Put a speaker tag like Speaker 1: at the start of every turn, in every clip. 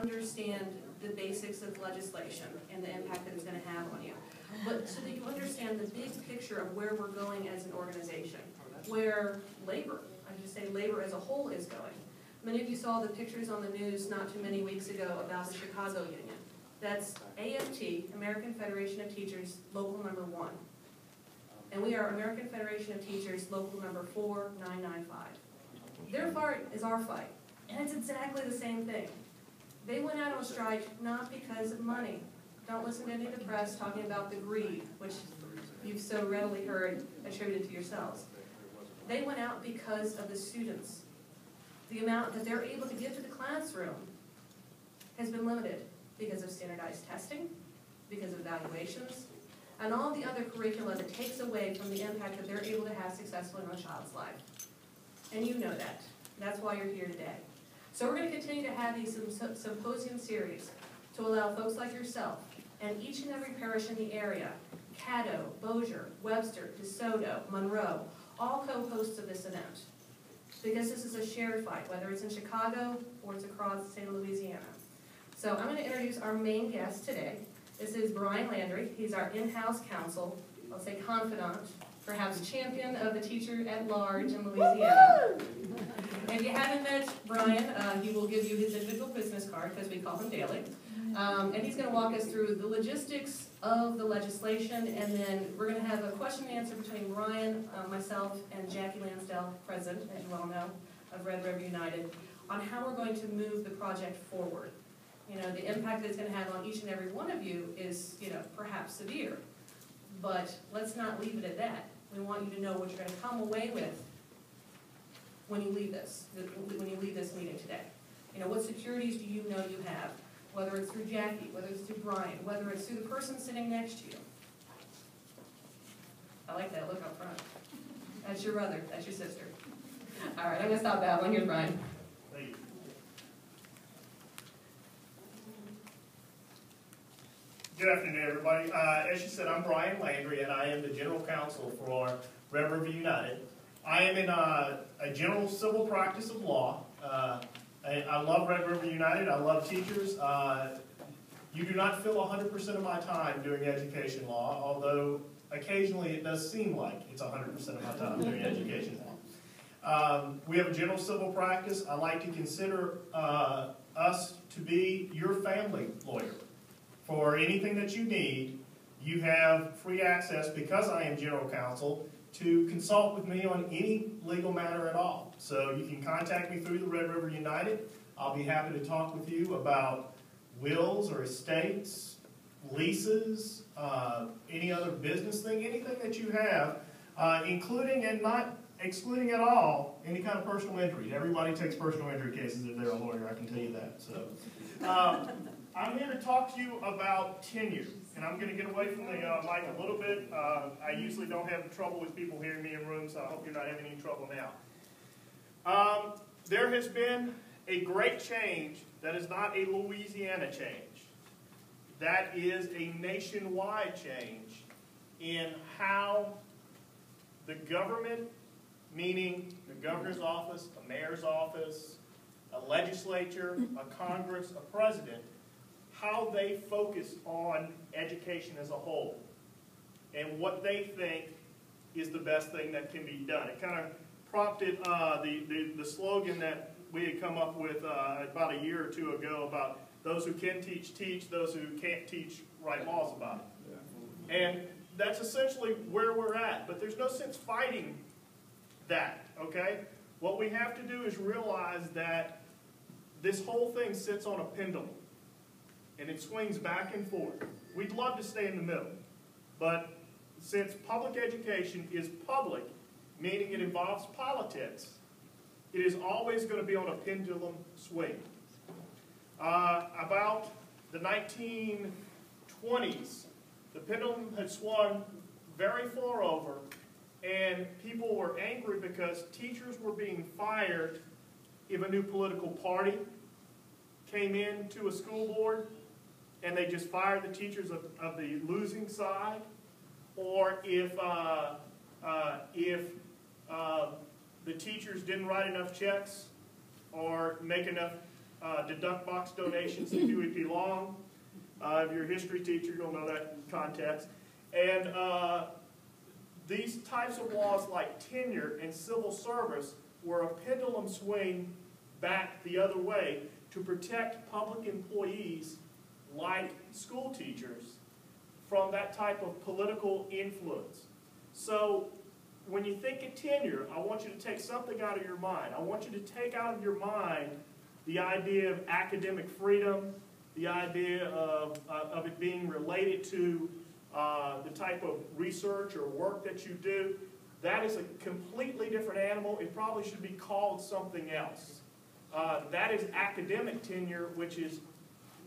Speaker 1: understand the basics of legislation and the impact that it's going to have on you, but so that you understand the big picture of where we're going as an organization, where labor, I just say labor as a whole is going. Many of you saw the pictures on the news not too many weeks ago about the Chicago Union. That's AFT, American Federation of Teachers, local number 1. And we are American Federation of Teachers, local number 4995. Their fight is our fight, and it's exactly the same thing. They went out on strike not because of money. Don't listen to any of the press talking about the greed, which you've so readily heard attributed to yourselves. They went out because of the students. The amount that they're able to give to the classroom has been limited because of standardized testing, because of evaluations, and all the other curricula that takes away from the impact that they're able to have successfully on a child's life. And you know that. That's why you're here today. So we're going to continue to have these symposium series to allow folks like yourself and each and every parish in the area, Caddo, Bossier, Webster, DeSoto, Monroe, all co-hosts of this event. Because this is a shared fight, whether it's in Chicago or it's across the state of Louisiana. So I'm going to introduce our main guest today. This is Brian Landry. He's our in-house counsel, I'll say confidant, perhaps champion of the teacher at large in Louisiana. If you haven't met Brian, he will give you his individual business card, because we call him daily. And he's going to walk us through the logistics of the legislation, and then we're going to have a question and answer between Brian, myself, and Jackie Lansdale, president, as you all know, of Red River United, on how we're going to move the project forward. You know, the impact that it's going to have on each and every one of you is, you know, perhaps severe. But let's not leave it at that. We want you to know what you're going to come away with when you leave this meeting today. You know, what securities do you know you have? Whether it's through Jackie, whether it's through Brian, whether it's through the person sitting next to you. I like that look up front. That's your brother, that's your sister. All right, I'm going to stop babbling. Here's Brian.
Speaker 2: Thank you. Good afternoon, everybody. As you said, I'm Brian Landry, and I am the General Counsel for Red River United. I am in a general civil practice of law. I love Red River United. I love teachers. You do not fill 100% of my time doing education law, although occasionally it does seem like it's 100% of my time doing education law. We have a general civil practice. I like to consider us to be your family lawyer. For anything that you need, you have free access, because I am general counsel, to consult with me on any legal matter at all. So you can contact me through the Red River United. I'll be happy to talk with you about wills or estates, leases, any other business thing, anything that you have, including and not excluding at all any kind of personal injury. Everybody takes personal injury cases if they're a lawyer, I can tell you that. So I'm here to talk to you about tenure. And I'm going to get away from the mic a little bit. I usually don't have trouble with people hearing me in rooms, so I hope you're not having any trouble now. There has been a great change that is not a Louisiana change. That is a nationwide change in how the government, meaning the governor's office, a mayor's office, a legislature, a Congress, a president, how they focus on education as a whole and what they think is the best thing that can be done. It kind of prompted the slogan that we had come up with about a year or two ago about those who can teach, teach, those who can't teach, write laws about it. And that's essentially where we're at, but there's no sense fighting that, okay? What we have to do is realize that this whole thing sits on a pendulum. And it swings back and forth. We'd love to stay in the middle. But since public education is public, meaning it involves politics, it is always going to be on a pendulum swing. About the 1920s, the pendulum had swung very far over, and people were angry because teachers were being fired if a new political party came into a school board, and they just fired the teachers of the losing side, or if the teachers didn't write enough checks or make enough deduct box donations to Huey P. Long. If you're a history teacher, you'll know that context. And these types of laws like tenure and civil service were a pendulum swing back the other way to protect public employees like school teachers from that type of political influence. So when you think of tenure, I want you to take something out of your mind. I want you to take out of your mind the idea of academic freedom, the idea of it being related to the type of research or work that you do. That is a completely different animal. It probably should be called something else. That is academic tenure, which is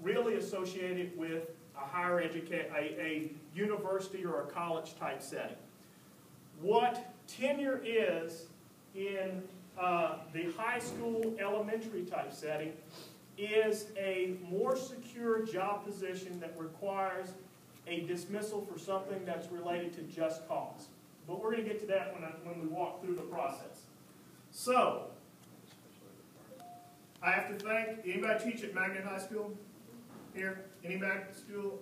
Speaker 2: really associated with a university or a college type setting. What tenure is in the high school, elementary type setting is a more secure job position that requires a dismissal for something that's related to just cause. But we're going to get to that when we walk through the process. So, I have to thank, anybody teach at Magnet High School here? Any Magnet school?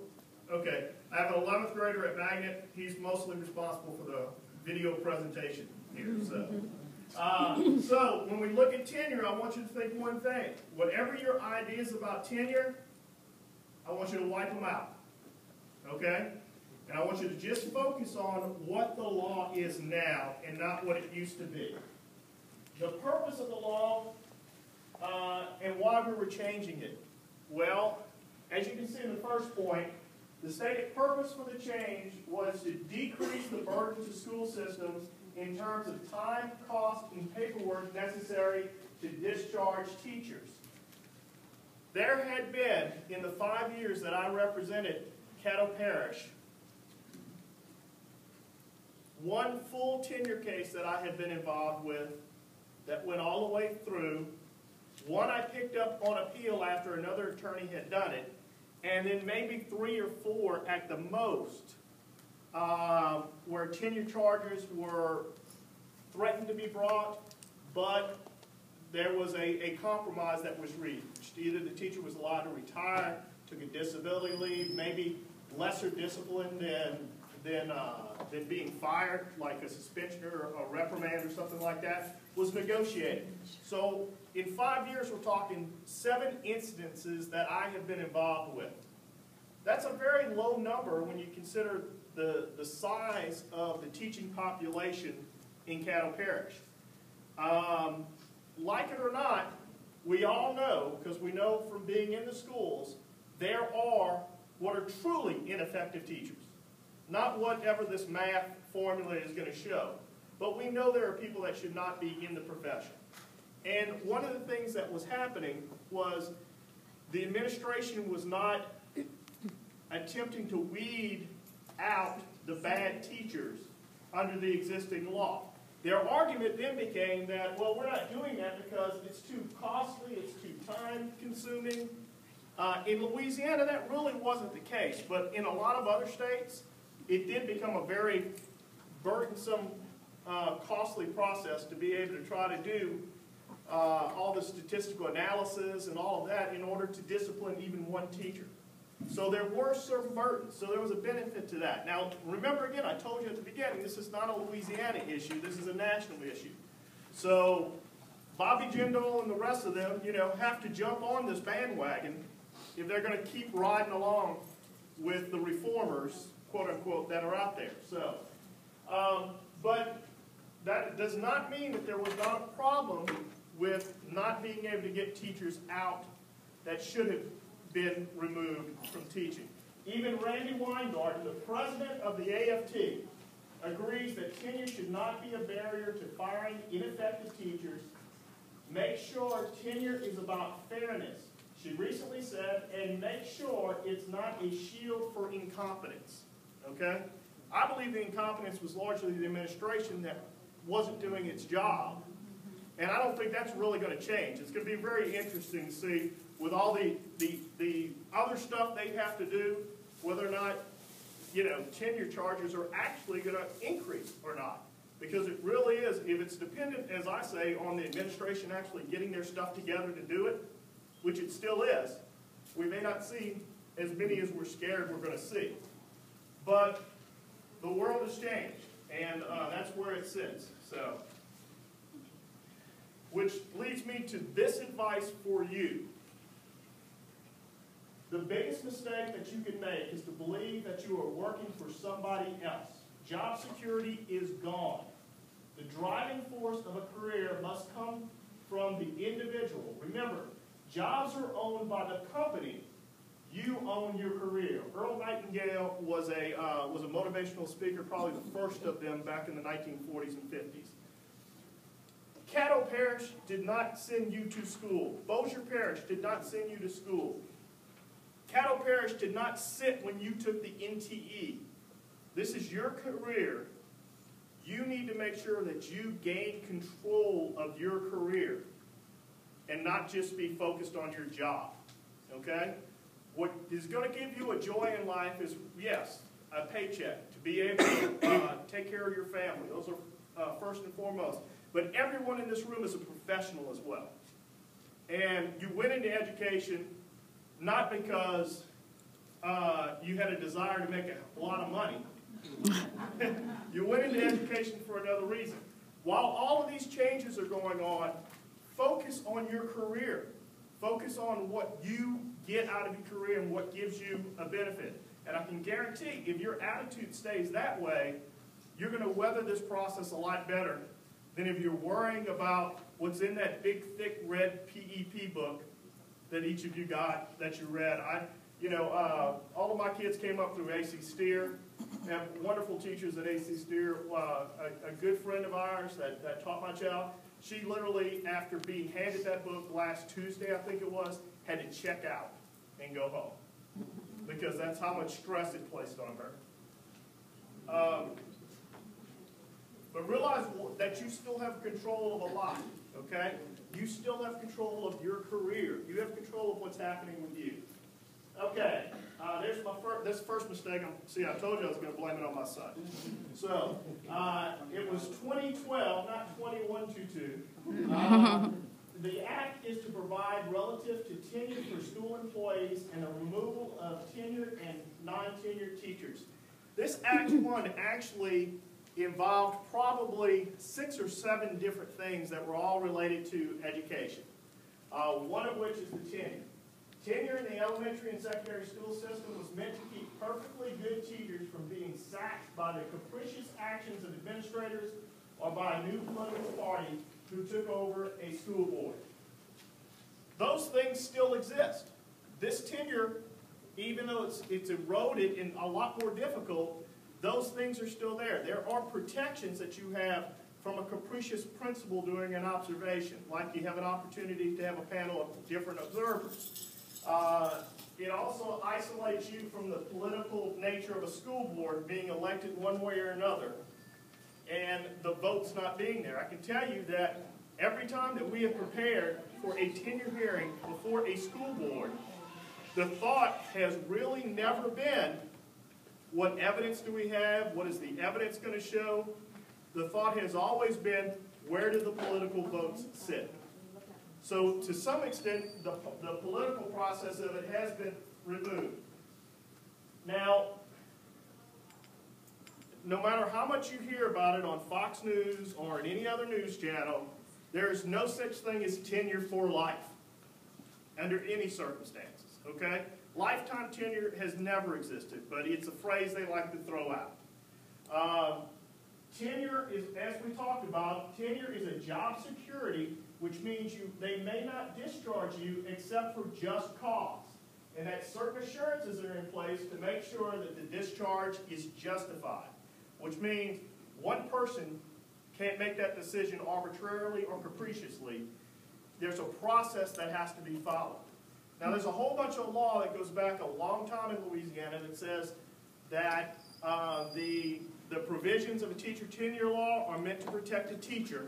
Speaker 2: Okay. I have an 11th grader at Magnet. He's mostly responsible for the video presentation here. So when we look at tenure, I want you to think one thing. Whatever your ideas about tenure, I want you to wipe them out. Okay? And I want you to just focus on what the law is now and not what it used to be. The purpose of the law and why we were changing it. Well, as you can see in the first point, the stated purpose for the change was to decrease the burden to school systems in terms of time, cost, and paperwork necessary to discharge teachers. There had been, in the 5 years that I represented Caddo Parish, one full tenure case that I had been involved with that went all the way through. One I picked up on appeal after another attorney had done it, and then maybe 3 or 4 at the most where tenure charges were threatened to be brought, but there was a compromise that was reached. Either the teacher was allowed to retire, took a disability leave, maybe lesser discipline than being fired, like a suspension or a reprimand or something like that, was negotiated. So in 5 years, we're talking 7 incidences that I have been involved with. That's a very low number when you consider the size of the teaching population in Caddo Parish. Like it or not, we all know, because we know from being in the schools, there are what are truly ineffective teachers. Not whatever this math formula is going to show. But we know there are people that should not be in the profession. And one of the things that was happening was the administration was not attempting to weed out the bad teachers under the existing law. Their argument then became that, well, we're not doing that because it's too costly, it's too time-consuming. In Louisiana, that really wasn't the case, but in a lot of other states, it did become a very burdensome, costly process to be able to try to do all the statistical analysis and all of that in order to discipline even one teacher. So there were certain burdens, so there was a benefit to that. Now, remember again, I told you at the beginning, this is not a Louisiana issue, this is a national issue. So Bobby Jindal and the rest of them, have to jump on this bandwagon if they're going to keep riding along with the reformers, quote unquote, that are out there. So, but that does not mean that there was not a problem with not being able to get teachers out that should have been removed from teaching. Even Randy Weingarten, the president of the AFT, agrees that tenure should not be a barrier to firing ineffective teachers. Make sure tenure is about fairness, she recently said, and make sure it's not a shield for incompetence. Okay? I believe the incompetence was largely the administration that wasn't doing its job. And I don't think that's really going to change. It's going to be very interesting to see with all the other stuff they have to do, whether or not, tenure charges are actually going to increase or not. Because it really is, if it's dependent, as I say, on the administration actually getting their stuff together to do it, which it still is, we may not see as many as we're scared we're going to see. But the world has changed, and that's where it sits. So, which leads me to this advice for you. The biggest mistake that you can make is to believe that you are working for somebody else. Job security is gone. The driving force of a career must come from the individual. Remember, jobs are owned by the company. You own your career. Earl Nightingale was a motivational speaker, probably the first of them back in the 1940s and 50s. Caddo Parish did not send you to school. Bossier Parish did not send you to school. Caddo Parish did not sit when you took the NTE. This is your career. You need to make sure that you gain control of your career and not just be focused on your job. Okay? What is going to give you a joy in life is, yes, a paycheck, to be able to take care of your family. Those are first and foremost. But everyone in this room is a professional as well. And you went into education not because you had a desire to make a lot of money. You went into education for another reason. While all of these changes are going on, focus on your career. Focus on what you get out of your career and what gives you a benefit. And I can guarantee, if your attitude stays that way, you're going to weather this process a lot better than if you're worrying about what's in that big, thick, red PEP book that each of you got, that you read. All of my kids came up through AC Steer. We have wonderful teachers at AC Steer. A good friend of ours that taught my child, she literally, after being handed that book last Tuesday, I think it was, had to check out and go home because that's how much stress it placed on her. But realize that you still have control of a lot, okay? You still have control of your career. You have control of what's happening with you. Okay, there's my this first mistake. See, I told you I was going to blame it on my son. So, it was 2012, not 2122. The act is to provide relative to tenure for school employees and the removal of tenured and non-tenured teachers. This Act 1 actually involved probably 6 or 7 different things that were all related to education. One of which is the tenure. Tenure in the elementary and secondary school system was meant to keep perfectly good teachers from being sacked by the capricious actions of administrators or by a new political party who took over a school board. Those things still exist. This tenure, even though it's eroded and a lot more difficult, those things are still there. There are protections that you have from a capricious principal doing an observation, like you have an opportunity to have a panel of different observers. It also isolates you from the political nature of a school board being elected one way or another and the votes not being there. I can tell you that every time that we have prepared for a tenure hearing before a school board, the thought has really never been, what evidence do we have? What is the evidence going to show? The thought has always been, where do the political votes sit? So to some extent, the political process of it has been removed. Now, no matter how much you hear about it on Fox News or in any other news channel, there is no such thing as tenure for life under any circumstances, okay? Lifetime tenure has never existed, but it's a phrase they like to throw out. Tenure is, as we talked about, tenure is a job security, which means they may not discharge you except for just cause. And that certain assurances are in place to make sure that the discharge is justified, which means one person can't make that decision arbitrarily or capriciously. There's a process that has to be followed. Now, there's a whole bunch of law that goes back a long time in Louisiana that says that the provisions of a teacher tenure law are meant to protect a teacher,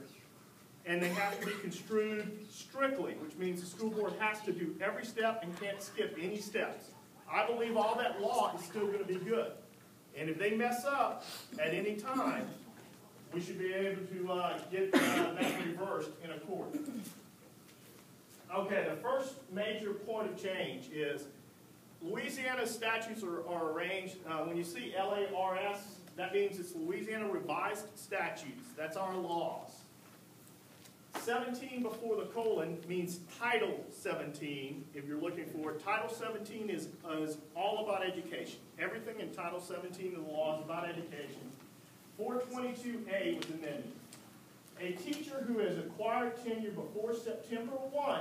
Speaker 2: and they have to be construed strictly, which means the school board has to do every step and can't skip any steps. I believe all that law is still going to be good. And if they mess up at any time, we should be able to get that reversed in a court. Okay, the first major point of change is Louisiana statutes are arranged, when you see LARS, that means it's Louisiana Revised Statutes. That's our laws. 17 before the colon means Title 17, if you're looking for it. Title 17 is all about education. Everything in Title 17 of the law is about education. 422A was amended. A teacher who has acquired tenure before September 1,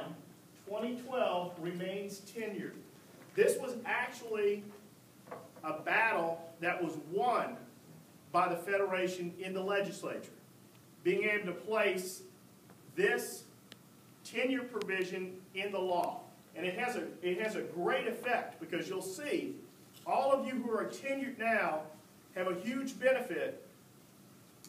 Speaker 2: 2012 remains tenured. This was actually a battle that was won by the Federation in the legislature, being able to place this tenure provision in the law. And it has a great effect, because you'll see all of you who are tenured now have a huge benefit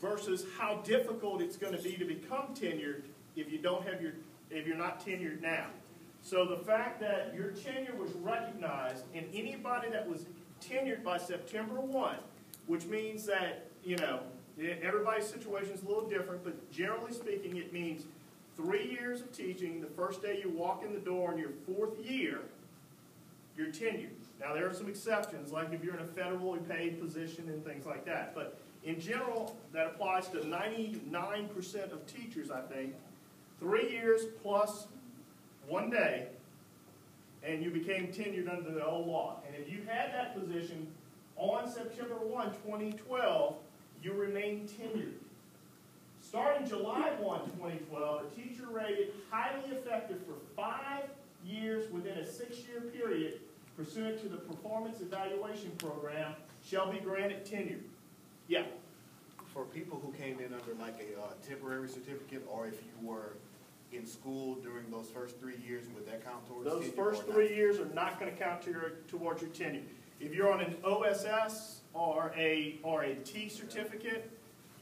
Speaker 2: versus how difficult it's going to be to become tenured if you're not tenured now. So the fact that your tenure was recognized, and anybody that was tenured by September 1, which means that, you know, everybody's situation is a little different, but generally speaking, it means 3 years of teaching. The first day you walk in the door in your 4th year, you're tenured. Now, there are some exceptions, like if you're in a federally paid position and things like that. But in general, that applies to 99% of teachers, I think. 3 years plus 1 day, and you became tenured under the old law. And if you had that position on September 1, 2012, you remain tenured. Starting July 1, 2012, a teacher rated highly effective for 5 years within a 6-year period pursuant to the performance evaluation program shall be granted tenure. Yeah.
Speaker 3: For people who came in under like a temporary certificate, or if you were in school during those first 3 years, would that count towards tenure?
Speaker 2: Those first 3 years are not going to count towards your tenure. If you're on an OSS or a T certificate,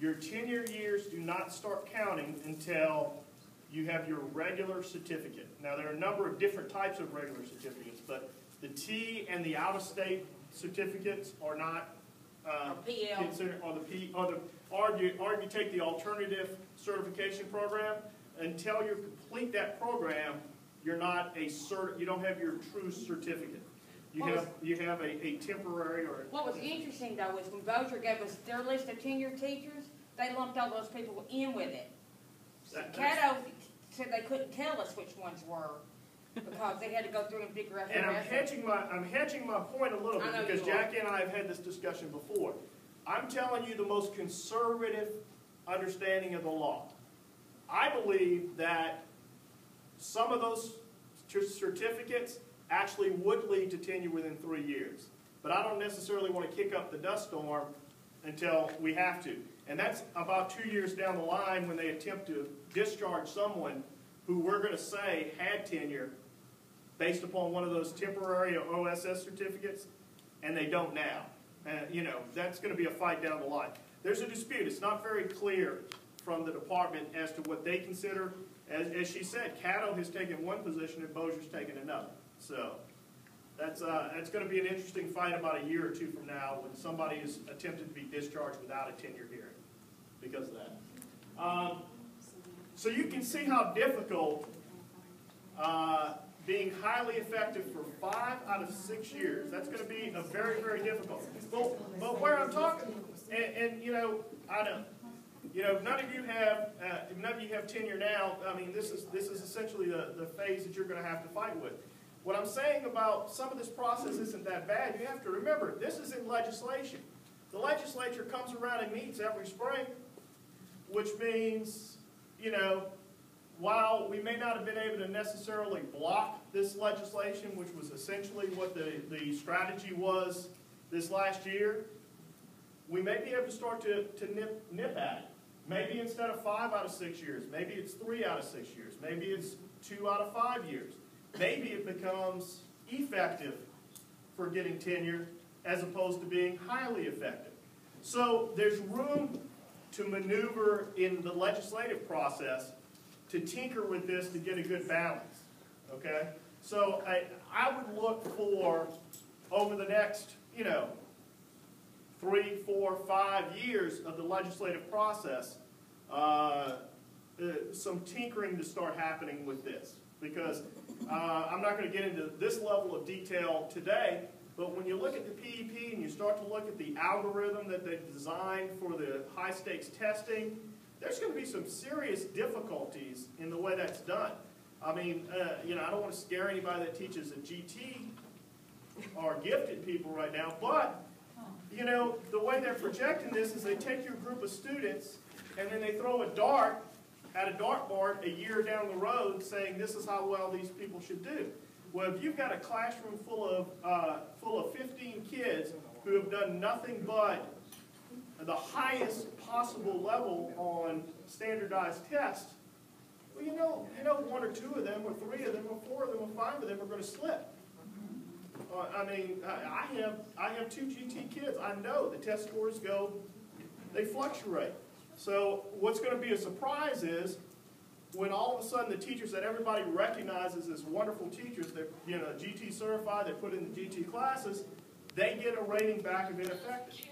Speaker 2: your tenure years do not start counting until you have your regular certificate. Now, there are a number of different types of regular certificates, but the T and the out-of-state certificates are not considered, or you take the alternative certification program. Until you complete that program, you're not you don't have your true certificate. You have a temporary or.
Speaker 4: What was interesting though is when Bossier gave us their list of tenured teachers, they lumped all those people in with it. Caddo said they couldn't tell us which ones were because they had to go through and figure out.
Speaker 2: And I'm hedging my point a little bit, because Jackie and I have had this discussion before. I'm telling you the most conservative understanding of the law. I believe that some of those certificates actually would lead to tenure within 3 years. But I don't necessarily want to kick up the dust storm until we have to. And that's about 2 years down the line when they attempt to discharge someone who we're going to say had tenure based upon one of those temporary or OSS certificates, and they don't now. You know, that's going to be a fight down the line. There's a dispute. It's not very clear from the department as to what they consider. As she said, Caddo has taken one position and Bossier's taken another. So that's going to be an interesting fight about a year or two from now when somebody is attempted to be discharged without a tenure hearing because of that. So you can see how difficult being highly effective for 5 out of 6 years, that's going to be a very, very difficult. But where I'm talking, and you know, I know, you know, none of you have tenure now. I mean, this is essentially the phase that you're going to have to fight with. What I'm saying about some of this process isn't that bad. You have to remember, this is in legislation. The legislature comes around and meets every spring, which means, you know, while we may not have been able to necessarily block this legislation, which was essentially what the strategy was this last year, we may be able to start to nip at it. Maybe instead of 5 out of 6 years, maybe it's 3 out of 6 years, maybe it's 2 out of 5 years. Maybe it becomes effective for getting tenure as opposed to being highly effective. So there's room to maneuver in the legislative process to tinker with this to get a good balance, okay? So I would look for, over the next, you know, 3, 4, 5 years of the legislative process, some tinkering to start happening with this. because I'm not going to get into this level of detail today, but when you look at the PEP and you start to look at the algorithm that they've designed for the high-stakes testing, there's going to be some serious difficulties in the way that's done. I mean, you know, I don't want to scare anybody that teaches at GT or gifted people right now, but, you know, the way they're projecting this is they take your group of students and then they throw a dart at a dartboard a year down the road saying this is how well these people should do. Well, if you've got a classroom full of 15 kids who have done nothing but the highest possible level on standardized tests, well, you know, one or two of them, or three of them, or four of them, or five of them are going to slip. I mean, I have 2 GT kids. I know the test scores they fluctuate. So what's going to be a surprise is when all of a sudden the teachers that everybody recognizes as wonderful teachers, they're, you know, GT certified, they put in the GT classes, they get a rating back of ineffective.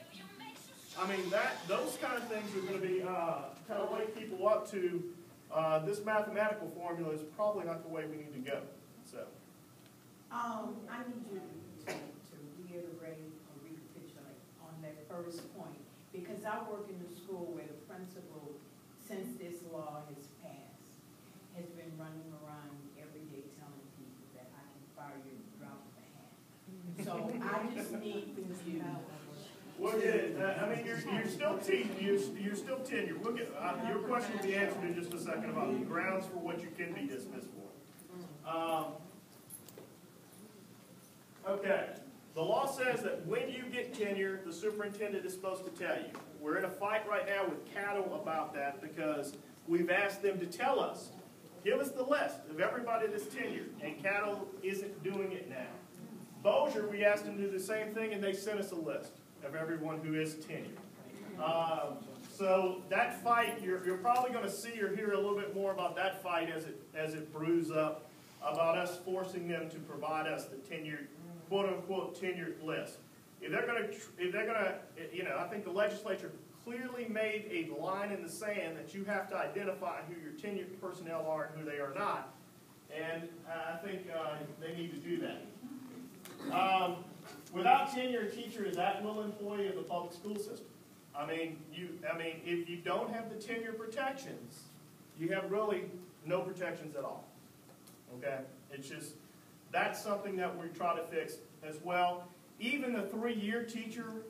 Speaker 2: I mean, those kind of things are going to be kind of wake people up to this mathematical formula is probably not the way we need to go. So.
Speaker 5: I need you to reiterate or recapitulate on that first point, because I work in a school where the principal, since this law has passed, has been running around every day telling people that I can fire you at the drop of a hat. So I just need for you.
Speaker 2: We'll get it. I mean, you're still teaching. You're still tenure. We'll get your question will be answered in just a second about the grounds for what you can be dismissed for. Okay. The law says that when you get tenure, the superintendent is supposed to tell you. We're in a fight right now with Cattle about that because we've asked them to tell us. Give us the list of everybody that's tenured, and Cattle isn't doing it now. Bossier, we asked them to do the same thing, and they sent us a list of everyone who is tenured. So that fight, you're probably going to see or hear a little bit more about that fight as it brews up, about us forcing them to provide us the tenured, quote-unquote tenured list. If they're going to, you know, I think the legislature clearly made a line in the sand that you have to identify who your tenured personnel are and who they are not. And I think they need to do that. Without tenure, a teacher is at-will employee of the public school system. I mean, if you don't have the tenure protections, you have really no protections at all. Okay? It's just, that's something that we try to fix as well. Even a 3-year teacher,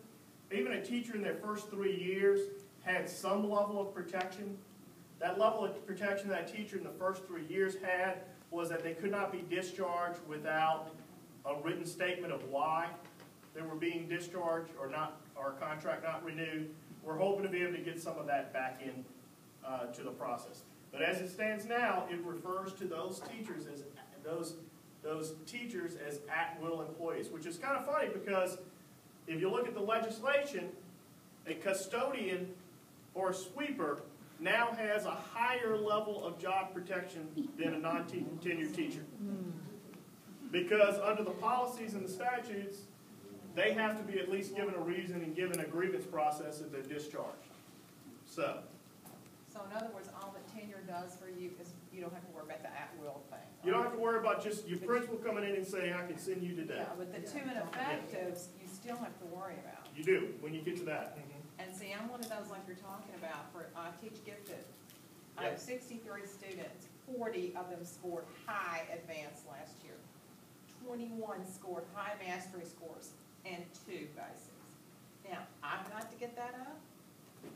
Speaker 2: even a teacher in their first 3 years had some level of protection. That level of protection that teacher in the first 3 years had was that they could not be discharged without a written statement of why they were being discharged or not, or contract not renewed. We're hoping to be able to get some of that back in to the process. But as it stands now, it refers to those teachers as those teachers as at-will employees, which is kind of funny because if you look at the legislation, a custodian or a sweeper now has a higher level of job protection than a non-tenured teacher. Because under the policies and the statutes, they have to be at least given a reason and given a grievance process if they're discharged. So
Speaker 6: in other words, all that tenure does for you is you don't have to worry about the at-will thing.
Speaker 2: you don't have to worry about just your principal coming in and saying, I can send you today.
Speaker 6: Yeah, but the 2 ineffectives, you still have to worry about.
Speaker 2: You do, when you get to that.
Speaker 6: And see, I'm one of those like you're talking about, for I teach gifted. I have 63 students, 40 of them scored high advanced last year. 21 scored high mastery scores, and 2 basics. Now, I've got to get that up.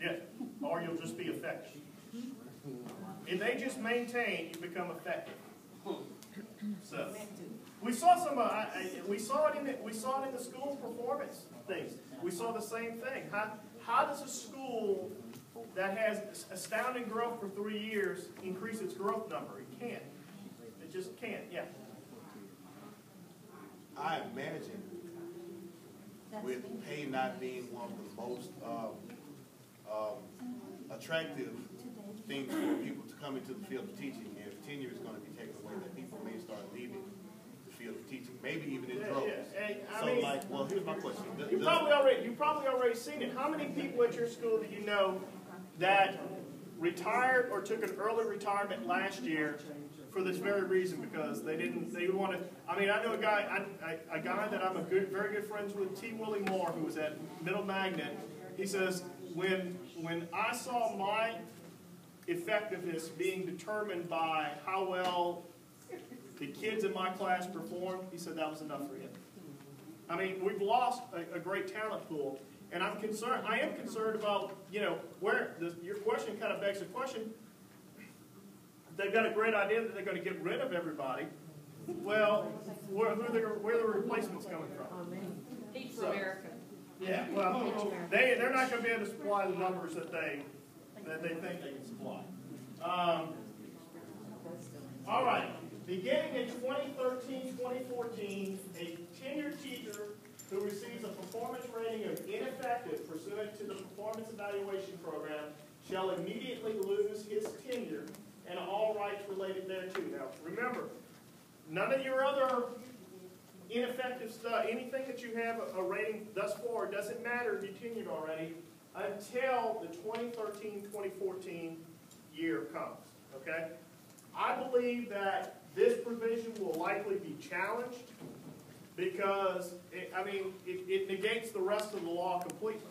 Speaker 2: Yeah, or you'll just be effective. If they just maintain, you become effective. So we saw some. We saw it in the school performance things. We saw the same thing. How does a school that has astounding growth for 3 years increase its growth number? It can't. It just can't. Yeah.
Speaker 3: I imagine with pay not being one of the most attractive things for people to come into the field of teaching, and if tenure is going to be taken away, that people may start leaving the field of teaching, maybe even in droves. Well, here's my question.
Speaker 2: You've probably already seen it. How many people at your school do you know that retired or took an early retirement last year for this very reason, because they want to, I mean, I know a guy that I'm very good friends with, T. Willie Moore, who was at Middle Magnet. He says, when I saw my effectiveness being determined by how well the kids in my class performed, he said that was enough for him. I mean, we've lost a great talent pool, and I am concerned about, your question kind of begs the question. They've got a great idea that they're going to get rid of everybody. Well, where are the replacements coming from?
Speaker 4: Teach for America.
Speaker 2: Yeah, well, they're not going to be able to supply the numbers that they think they can supply. All right. Beginning in 2013-2014, a tenured teacher who receives a performance rating of ineffective pursuant to the performance evaluation program shall immediately lose his tenure and all rights related thereto. Now, remember, none of your other ineffective stuff, anything that you have a rating thus far, doesn't matter if you're tenured already until the 2013-2014 year comes. Okay? I believe that this provision will likely be challenged because, it negates the rest of the law completely.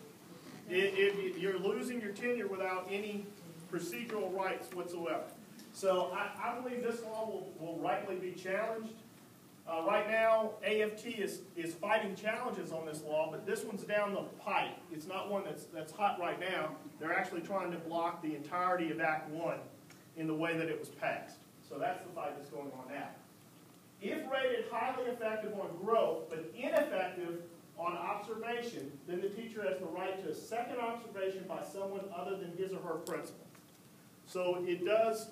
Speaker 2: You're losing your tenure without any procedural rights whatsoever. So I believe this law will rightly be challenged. Right now, AFT is fighting challenges on this law, but this one's down the pipe. It's not one that's hot right now. They're actually trying to block the entirety of Act 1 in the way that it was passed. So that's the fight that's going on now. If rated highly effective on growth, but ineffective on observation, then the teacher has the right to a second observation by someone other than his or her principal. So it does,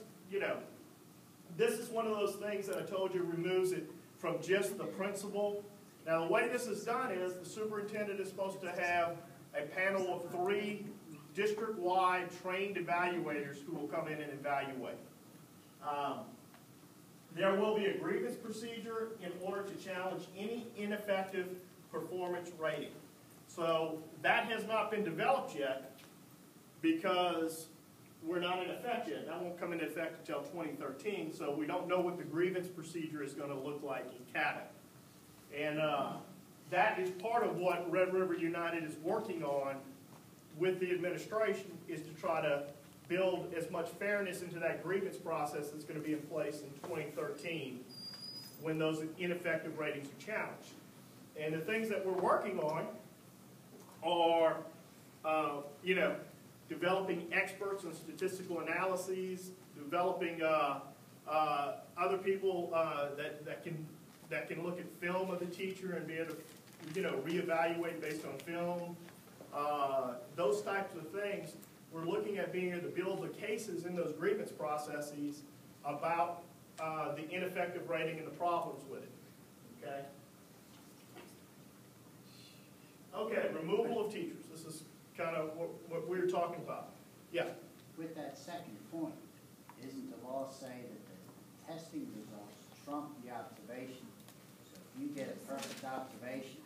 Speaker 2: this is one of those things that I told you removes it from just the principal. Now, the way this is done is the superintendent is supposed to have a panel of 3 district-wide trained evaluators who will come in and evaluate. There will be a grievance procedure in order to challenge any ineffective performance rating. So that has not been developed yet because we're not in effect yet. That won't come into effect until 2013, so we don't know what the grievance procedure is going to look like in CADA. And that is part of what Red River United is working on with the administration, is to try to build as much fairness into that grievance process that's going to be in place in 2013 when those ineffective ratings are challenged. And the things that we're working on are, developing experts in statistical analyses, developing other people that can look at film of the teacher and be able to, reevaluate based on film. Those types of things. We're looking at being able to build the cases in those grievance processes about the ineffective rating and the problems with it. Okay? Okay, removal of teachers. This is kind of what we were talking about. Yeah?
Speaker 7: With that second point, isn't the law say that the testing results trump the observation? So if you get a perfect observation,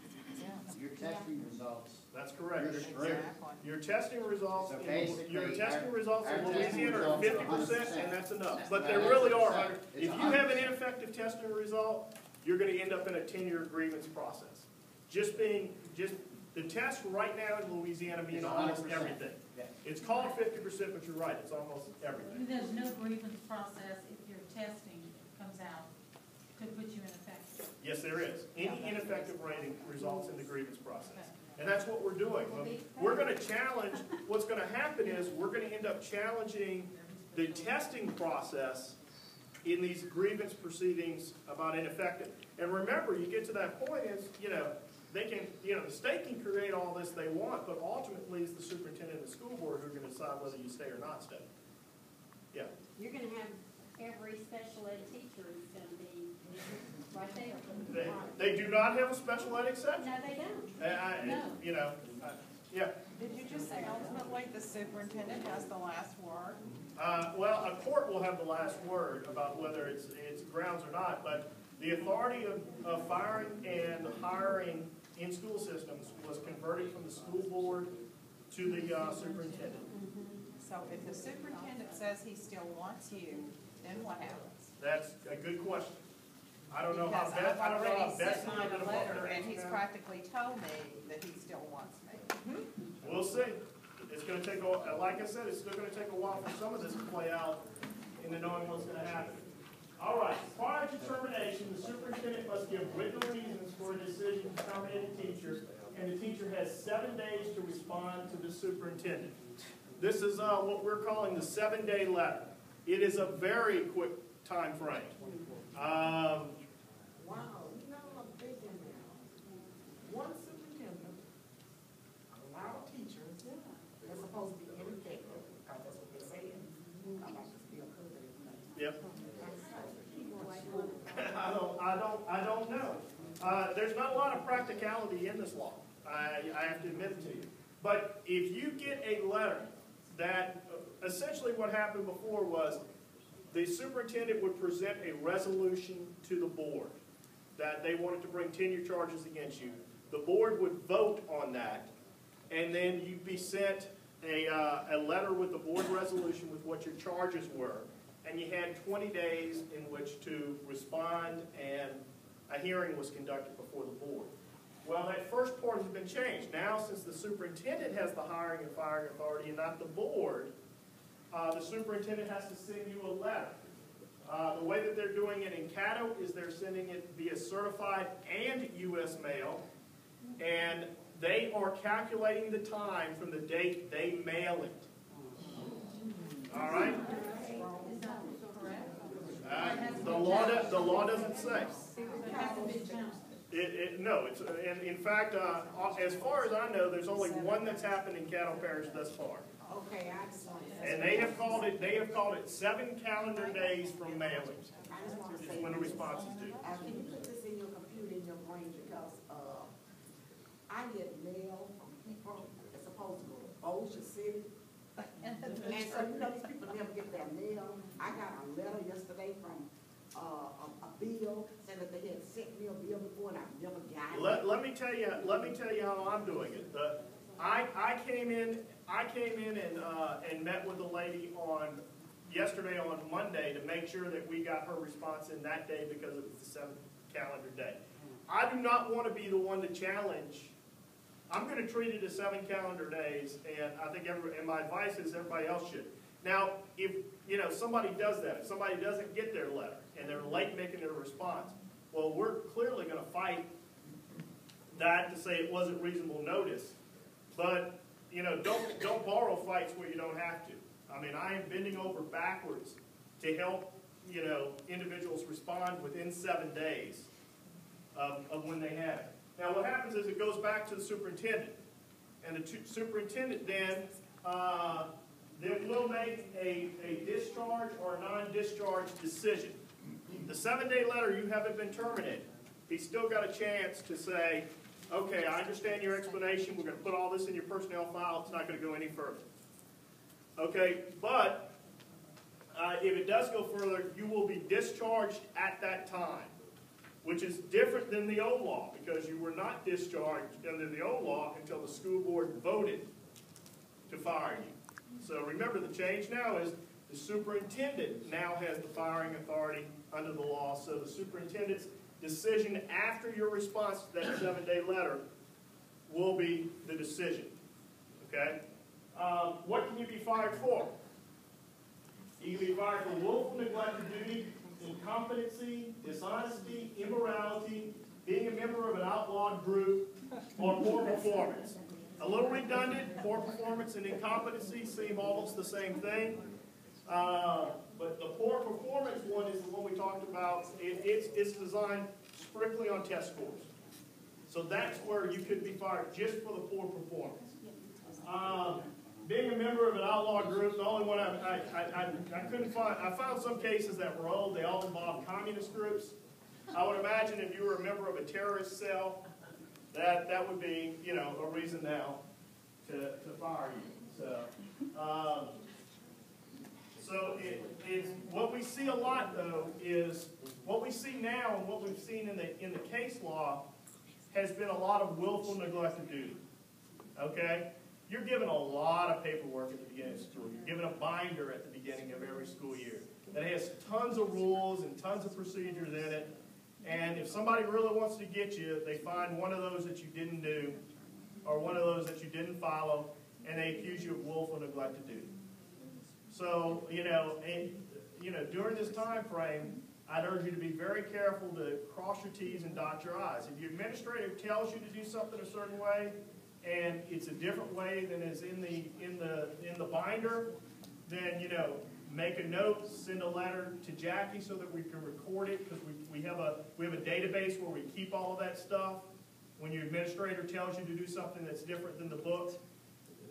Speaker 7: your testing results.
Speaker 2: That's correct.
Speaker 6: Exactly.
Speaker 2: Your testing results,
Speaker 7: So
Speaker 2: in Louisiana are 50%, and that's enough.
Speaker 7: That's
Speaker 2: But
Speaker 7: not
Speaker 2: there really are
Speaker 7: 100%.
Speaker 2: 100. If you have an ineffective testing result, you're going to end up in a tenure grievance process. Just the test right now in Louisiana means almost
Speaker 7: 100%.
Speaker 2: everything.
Speaker 7: Yeah.
Speaker 2: It's called 50%, but you're right. It's almost everything.
Speaker 8: There's no grievance process if your testing comes out to put you in effect.
Speaker 2: Yes, there is. Any ineffective rating results in the grievance process. And that's what we're doing. We're going to challenge, what's going to happen is we're going to end up challenging the testing process in these grievance proceedings about ineffective. And remember, you get to that point is, they can, the state can create all this they want, but ultimately it's the superintendent and the school board who are going to decide whether you stay or not stay. Yeah.
Speaker 9: You're going to have every special ed teacher is going to be right there.
Speaker 2: They do not have a special ed exception.
Speaker 9: No, they don't.
Speaker 2: No. Yeah.
Speaker 6: Did you just say ultimately the superintendent has the last word?
Speaker 2: Well, a court will have the last word about whether it's grounds or not, but the authority of firing and hiring in school systems was converted from the school board to the superintendent.
Speaker 6: So if the superintendent says he still wants you, then what happens?
Speaker 2: That's a good question. I don't know how
Speaker 6: Because
Speaker 2: best, I
Speaker 6: I've
Speaker 2: don't know how
Speaker 6: already
Speaker 2: best
Speaker 6: sent
Speaker 2: to
Speaker 6: mine
Speaker 2: put
Speaker 6: a
Speaker 2: it
Speaker 6: letter,
Speaker 2: on.
Speaker 6: and he's practically told me that he still wants me.
Speaker 2: We'll see. It's gonna take like I said, it's still gonna take a while for some of this to play out into knowing what's gonna happen. All right, prior to termination, the superintendent must give written reasons for a decision to terminate a teacher, and the teacher has 7 days to respond to the superintendent. This is what we're calling the 7-day letter. It is a very quick time frame.
Speaker 10: Wow, you know, I'm thinking now, one superintendent, a lot of teachers, they're supposed to be ineffective, because that's what they're saying, about this bill code.
Speaker 2: Yep. I don't know. There's not a lot of practicality in this law. I have to admit it to you. But if you get a letter that essentially what happened before was the superintendent would present a resolution to the board that they wanted to bring tenure charges against you. The board would vote on that, and then you'd be sent a letter with the board resolution with what your charges were, and you had 20 days in which to respond, and a hearing was conducted before the board. Well, that first part has been changed. Now, since the superintendent has the hiring and firing authority and not the board, the superintendent has to send you a letter. The way that they're doing it in Caddo is they're sending it via certified and U.S. mail, and they are calculating the time from the date they mail it. All right? The law doesn't say. No, it's and in fact, as far as I know, there's only one that's happened in Caddo Parish thus far.
Speaker 10: Okay, I just want to say.
Speaker 2: And they have called it 7 calendar days from mailing.
Speaker 10: I just want to say.
Speaker 2: When the response is due.
Speaker 10: Can you put this in your computer, in your brain, because, I get mail from people that's supposed to go to Bossier City. And so, you know, these people never get their mail. I got a letter yesterday from, a bill, saying that they had sent me a bill before and I've never got it.
Speaker 2: Let me tell you how I'm doing it. I came in and met with a lady yesterday on Monday to make sure that we got her response in that day because it was the 7th calendar day. I do not want to be the one to challenge. I'm going to treat it as 7 calendar days, and I think and my advice is everybody else should. Now, if somebody does that, if somebody doesn't get their letter and they're late making their response, well, we're clearly going to fight that to say it wasn't reasonable notice. But don't borrow fights where you don't have to. I mean, I am bending over backwards to help individuals respond within 7 days of when they have it. Now, what happens is it goes back to the superintendent, and the superintendent then will make a discharge or a non-discharge decision. The 7-day letter, you haven't been terminated. He's still got a chance to say, okay, I understand your explanation. We're going to put all this in your personnel file. It's not going to go any further. Okay, but if it does go further, you will be discharged at that time, which is different than the old law, because you were not discharged under the old law until the school board voted to fire you. So remember, the change now is the superintendent now has the firing authority under the law. So the superintendent's decision after your response to that 7-day letter will be the decision. Okay? What can you be fired for? You can be fired for willful neglect of duty, incompetency, dishonesty, immorality, being a member of an outlawed group, or poor performance. A little redundant. Poor performance and incompetency seem almost the same thing. But the poor performance one is the one we talked about. It's designed strictly on test scores. So that's where you could be fired, just for the poor performance. Being a member of an outlawed group, the only one I couldn't find, I found some cases that were old. They all involved communist groups. I would imagine if you were a member of a terrorist cell, that would be, a reason now to fire you. So it's what we see a lot, though, is what we see now and what we've seen in the case law has been a lot of willful neglect of duty. Okay? You're given a lot of paperwork at the beginning of school. You're given a binder at the beginning of every school year. that has tons of rules and tons of procedures in it. And if somebody really wants to get you, they find one of those that you didn't do, or one of those that you didn't follow, and they accuse you of willful neglect of duty. So, during this time frame, I'd urge you to be very careful to cross your T's and dot your I's. If your administrator tells you to do something a certain way, and it's a different way than is in the binder, then make a note, send a letter to Jackie so that we can record it, because we have a database where we keep all of that stuff. When your administrator tells you to do something that's different than the book,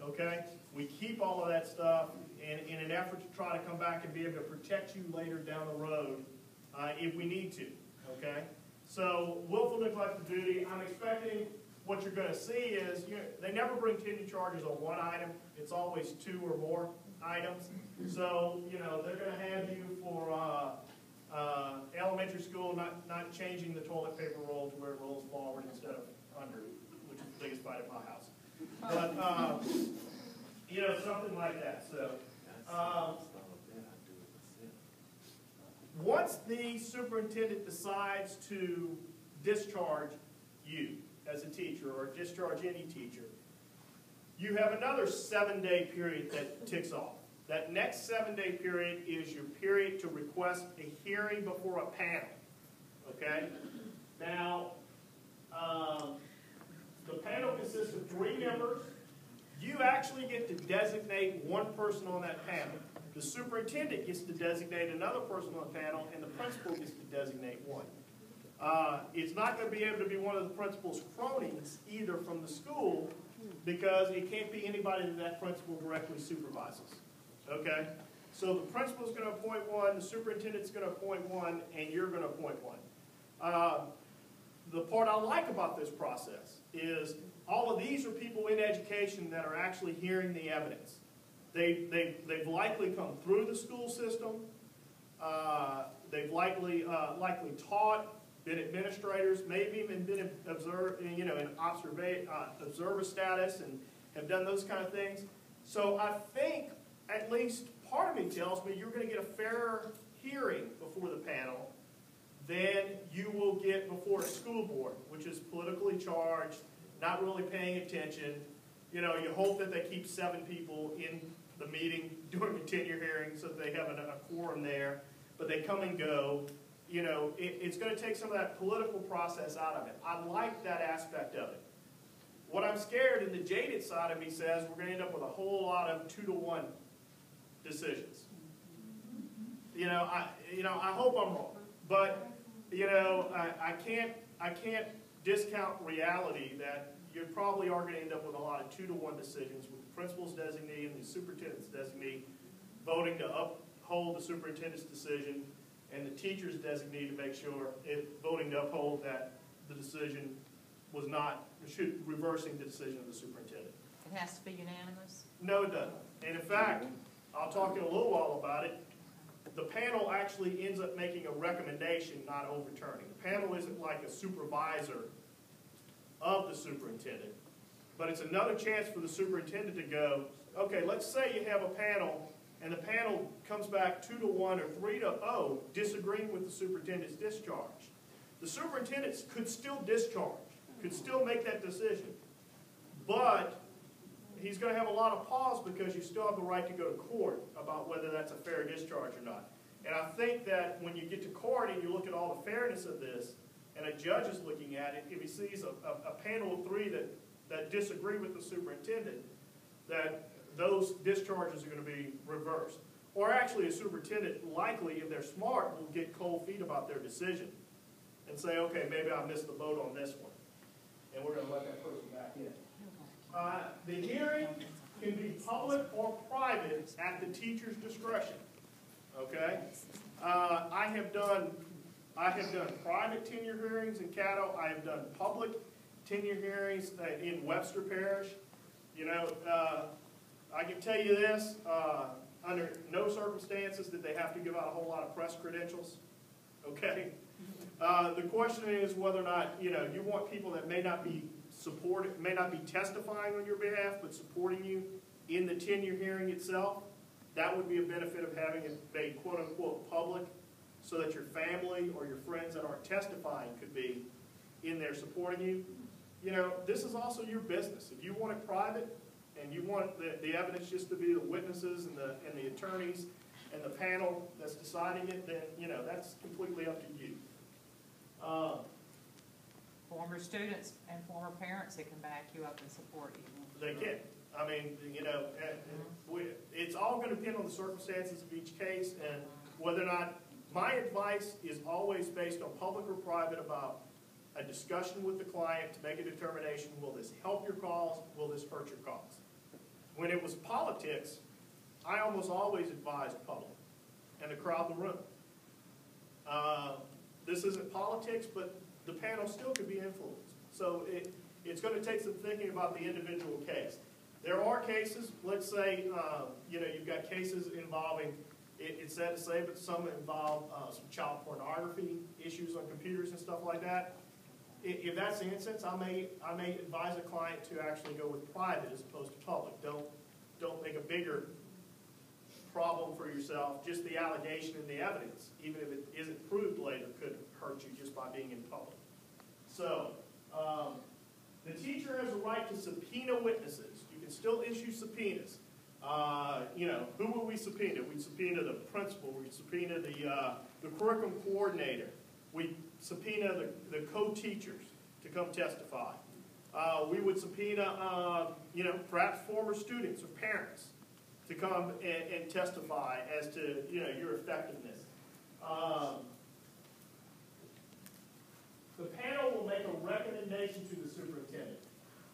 Speaker 2: okay, we keep all of that stuff in an effort to try to come back and be able to protect you later down the road if we need to, okay? So willful neglect of duty, I'm expecting what you're going to see is they never bring tenure charges on one item. It's always 2 or more items. So, they're going to have you for elementary school not changing the toilet paper roll to where it rolls forward instead of under, which is the biggest fight at my house. But, something like that. So, once the superintendent decides to discharge you as a teacher or discharge any teacher, you have another 7-day period that ticks off. That next 7-day period is your period to request a hearing before a panel. Okay? Now, the panel consists of 3 members. You actually get to designate one person on that panel. The superintendent gets to designate another person on the panel, and the principal gets to designate one. It's not going to be able to be one of the principal's cronies either from the school, because it can't be anybody that principal directly supervises. Okay? So the principal's going to appoint one, the superintendent's going to appoint one, and you're going to appoint one. The part I like about this process is all of these are people in education that are actually hearing the evidence. They've likely come through the school system. They've likely taught, been administrators, maybe even been in observer status, and have done those kind of things. So I think at least part of me tells me you're going to get a fairer hearing before the panel than you will get before a school board, which is politically charged, not really paying attention. You hope that they keep 7 people in the meeting during the tenure hearing so that they have a quorum there, but they come and go. It's going to take some of that political process out of it. I like that aspect of it. What I'm scared, and the jaded side of me says, we're going to end up with a whole lot of 2-to-1 decisions. I hope I'm wrong, but I can't discount reality that you probably are going to end up with a lot of 2-to-1 decisions with the principal's designee and the superintendent's designee voting to uphold the superintendent's decision, and the teacher's designee to make sure voting to uphold that the decision was not reversing the decision of the superintendent.
Speaker 6: It has to be unanimous?
Speaker 2: No, it doesn't. And in fact, I'll talk in a little while about it. The panel actually ends up making a recommendation, not overturning. The panel isn't like a supervisor of the superintendent, but it's another chance for the superintendent to go, okay, let's say you have a panel, and the panel comes back 2-to-1 or 3-0 disagreeing with the superintendent's discharge. The superintendent could still discharge, could still make that decision, but he's going to have a lot of pause because you still have the right to go to court about whether that's a fair discharge or not. And I think that when you get to court and you look at all the fairness of this, and a judge is looking at it, if he sees a panel of 3 that disagree with the superintendent, that those discharges are going to be reversed. Or actually a superintendent, likely, if they're smart, will get cold feet about their decision and say, okay, maybe I missed the boat on this one. And we're going to let that person back in. The hearing can be public or private at the teacher's discretion. Okay? I have done private tenure hearings in Caddo. I have done public tenure hearings in Webster Parish. I can tell you this, under no circumstances did they have to give out a whole lot of press credentials. Okay? The question is whether or not, you want people that may not be testifying on your behalf, but supporting you in the tenure hearing itself. that would be a benefit of having it made quote-unquote public, so that your family or your friends that aren't testifying could be in there supporting you. You know, this is also your business. If you want it private and you want the evidence just to be the witnesses and the attorneys and the panel that's deciding it, then, you know, that's completely up to you.
Speaker 6: Former students and former parents that can back you up and support you.
Speaker 2: They can. I mean, you know, it's all going to depend on the circumstances of each case and whether or not. My advice is always based on public or private about a discussion with the client to make a determination, will this help your cause, will this hurt your cause? When it was politics, I almost always advised public and to crowd the room. This isn't politics, but the panel still could be influenced. So it's going to take some thinking about the individual case. There are cases, let's say, you know, you've got cases involving, it's sad to say, but some involve some child pornography issues on computers and stuff like that. If that's the instance, I may advise a client to actually go with private as opposed to public. Don't make a bigger problem for yourself. Just the allegation and the evidence, even if it isn't proved later, could hurt you just by being in public. So the teacher has a right to subpoena witnesses. You can still issue subpoenas. You know, who will we subpoena? We subpoena the principal. We subpoena the curriculum coordinator. We subpoena the co-teachers to come testify. We would subpoena, you know, perhaps former students or parents to come and testify as to, you know, your effectiveness. The panel will make a recommendation to the superintendent.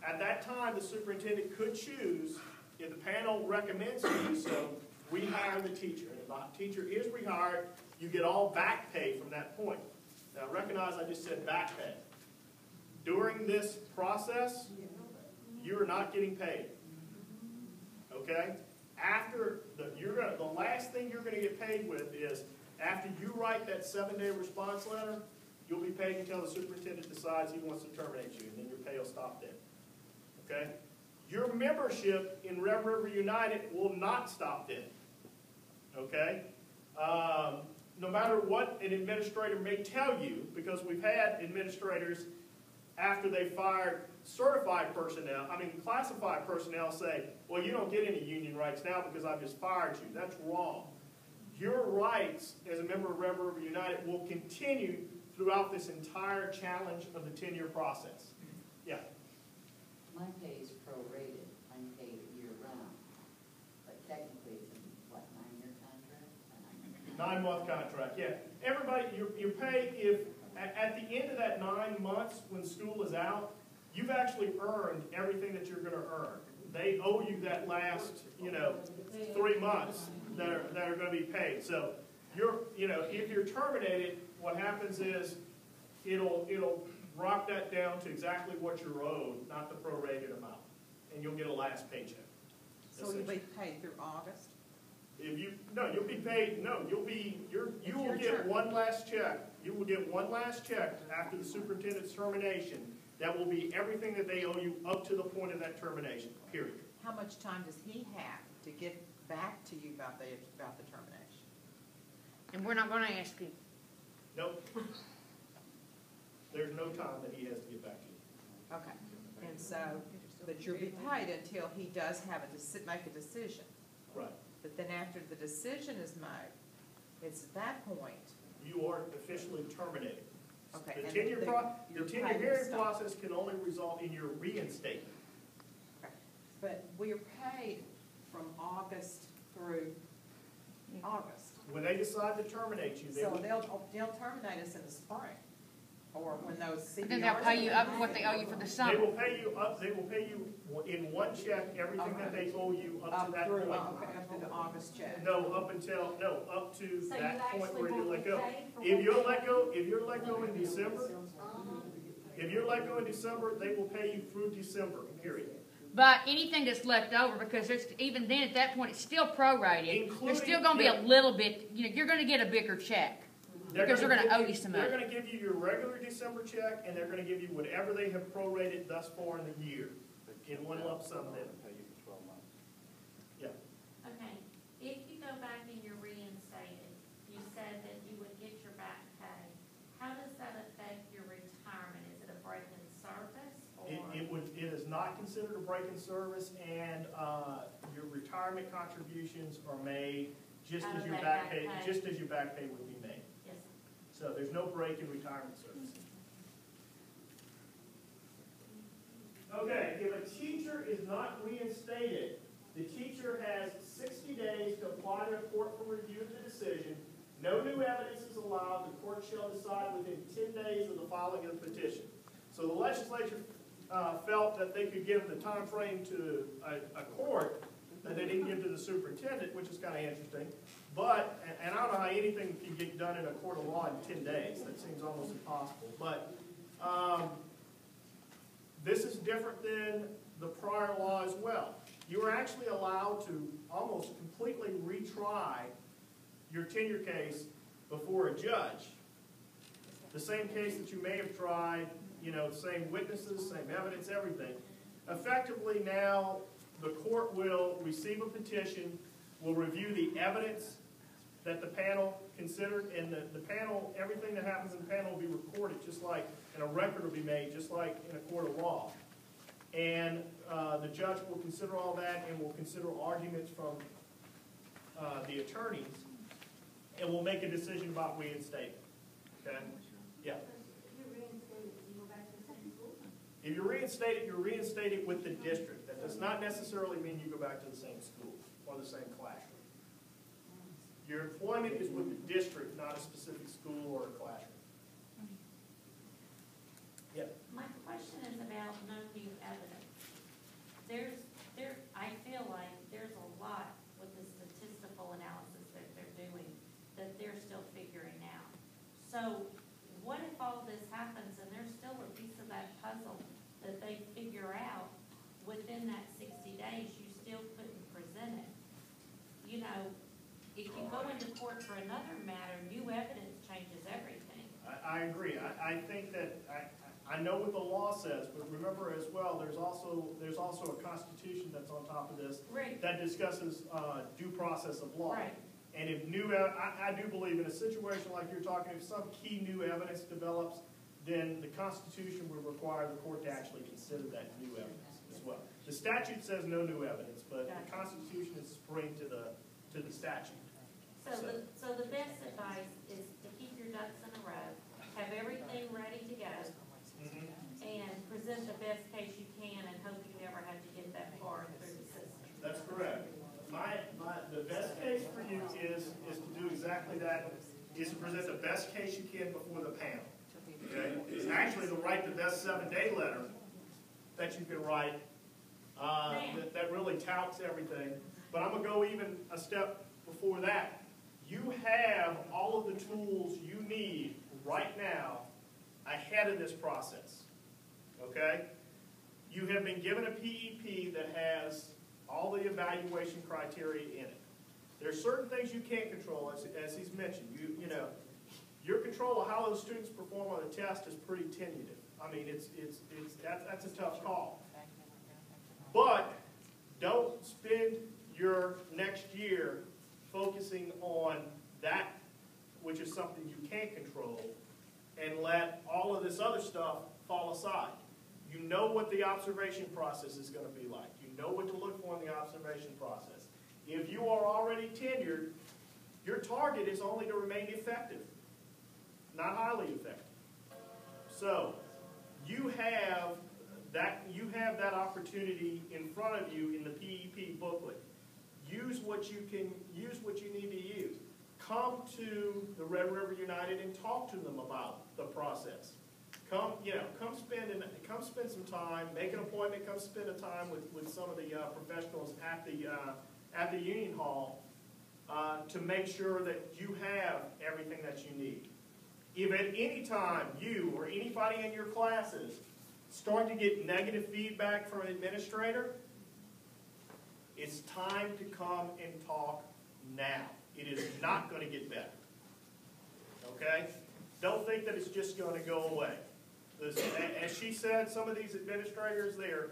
Speaker 2: At that time, the superintendent could choose. If the panel recommends to do so, we hire the teacher. And if the teacher is rehired, you get all back pay from that point. Now recognize I just said back pay. During this process, you are not getting paid. Okay? After the last thing you're going to get paid with is after you write that 7-day response letter, you'll be paid until the superintendent decides he wants to terminate you, and then your pay will stop then. Okay? Your membership in Red River United will not stop then. Okay? No matter what an administrator may tell you, because we've had administrators, after they fired certified personnel, classified personnel say, well, you don't get any union rights now because I've just fired you. That's wrong. Your rights as a member of Red River United will continue throughout this entire challenge of the tenure process. Yeah?
Speaker 11: My pay is prorated. I'm paid year-round. But technically, it's a, what, 9-year contract?
Speaker 2: 9-month contract, yeah. Everybody, your pay, if at the end of that 9 months when school is out, you've actually earned everything that you're going to earn. They owe you that last, 3 months that are going to be paid. So if you're terminated, what happens is it'll drop that down to exactly what you're owed, not the prorated amount, and you'll get a last paycheck.
Speaker 6: So you'll be paid through August?
Speaker 2: You'll be paid. No, you will get one last check. You will get one last check after the superintendent's termination. That will be everything that they owe you up to the point of that termination. Period.
Speaker 6: How much time does he have to get back to you about the termination?
Speaker 4: And we're not going to ask him.
Speaker 2: Nope. There's no time that he has to get back to you.
Speaker 6: Okay. And so, but you'll be paid until he does have make a decision.
Speaker 2: Right.
Speaker 6: But then after the decision is made, it's at that point.
Speaker 2: You are officially terminated.
Speaker 6: Okay.
Speaker 2: The tenure hearing process can only result in your reinstatement.
Speaker 6: Okay. But we are paid from August through August.
Speaker 2: When they decide to terminate you,
Speaker 6: So they'll terminate us in the spring, or when those CBRs.
Speaker 4: Then they'll pay you up what they owe you for the summer.
Speaker 2: They will pay you up. They will pay you in one check everything that they owe you up to that point.
Speaker 6: Up to the August check.
Speaker 2: Up to
Speaker 9: So
Speaker 2: that
Speaker 9: you
Speaker 2: point
Speaker 9: actually
Speaker 2: where you
Speaker 9: won't
Speaker 2: let
Speaker 9: be
Speaker 2: go.
Speaker 9: paid for
Speaker 2: If you're
Speaker 9: what
Speaker 2: let go in December, they will pay you through December. Period.
Speaker 4: But anything that's left over, because there's, even then at that point, it's still prorated. There's still going to be a little bit, you're going to get a bigger check. Because they're going to owe you some money.
Speaker 2: They're going to give you your regular December check, and they're going to give you whatever they have prorated thus far in the year in one lump sum then.
Speaker 3: Pay you for 12 months.
Speaker 2: Yeah.
Speaker 9: Okay, if you
Speaker 8: go back and you're reinstated, you said that you would get your back pay. How does that affect your retirement? Is it a break in service or?
Speaker 2: It is not considered a break in service, and your retirement contributions are made just
Speaker 8: Out
Speaker 2: as
Speaker 8: of
Speaker 2: your
Speaker 8: that
Speaker 2: back pay,
Speaker 8: back pay.
Speaker 2: just as your back pay would be made.
Speaker 8: Yes.
Speaker 2: So there's no break in retirement service. Okay, if a teacher is not reinstated, the teacher has 60 days to apply to the court for review of the decision. No new evidence is allowed. The court shall decide within 10 days of the filing of the petition. So the legislature felt that they could give the time frame to a court that they didn't give to the superintendent, which is kind of interesting. But, and I don't know how anything can get done in a court of law in 10 days. That seems almost impossible. But this is different than the prior law as well. You are actually allowed to almost completely retry your tenure case before a judge. The same case that you may have tried, you know, same witnesses, same evidence, everything. Effectively now, the court will receive a petition, will review the evidence that the panel considered, and the panel, everything that happens in the panel will be recorded, just like, and a record will be made, just like in a court of law. And the judge will consider all that, and will consider arguments from the attorneys, and will make a decision about reinstatement. Okay? Yeah. If you're reinstated with the district. That does not necessarily mean you go back to the same school or the same classroom. Your employment is with the district, not a specific school or a classroom. Yeah.
Speaker 8: My question is about no new evidence. I feel like there's a lot with the statistical analysis that they're doing that they're still figuring out. So what if all this happens and there's still a piece of that puzzle that they figure out within that 60 days, you still couldn't present it? You know, if you go into court for another matter, new evidence changes everything.
Speaker 2: I agree. I think that I know what the law says, but remember as well, there's also a constitution that's on top of this that discusses due process of law.
Speaker 8: Right.
Speaker 2: And if I do believe in a situation like you're talking, if some key new evidence develops, then the Constitution would require the court to actually consider that new evidence as well. The statute says no new evidence, but the Constitution is spring to the statute.
Speaker 8: So the best advice is to keep your ducks in a row, have everything ready to go, and present the best case you can, and hope you never have to get that far through the system.
Speaker 2: That's correct. The best case for you is to do exactly that, is to present the best case you can before the panel. Okay? It's actually to write the best 7-day letter that you can write that really touts everything. But I'm going to go even a step before that. You have all of the tools you need right now ahead of this process. Okay? You have been given a PEP that has all the evaluation criteria in it. There are certain things you can't control, as he's mentioned. You know, your control of how those students perform on the test is pretty tentative. I mean, that's a tough call. But don't spend your next year focusing on that, which is something you can't control, and let all of this other stuff fall aside. You know what the observation process is going to be like. You know what to look for in the observation process. If you are already tenured, your target is only to remain effective, not highly effective. So you have that opportunity in front of you in the PEP booklet. Use what you need to use. Come to the Red River United and talk to them about the process. Come spend some time, make an appointment, come spend a time with some of the professionals at the Union Hall to make sure that you have everything that you need. If at any time you or anybody in your classes start to get negative feedback from an administrator, it's time to come and talk now. It is not going to get better. Okay? Don't think that it's just going to go away. As she said, some of these administrators, they're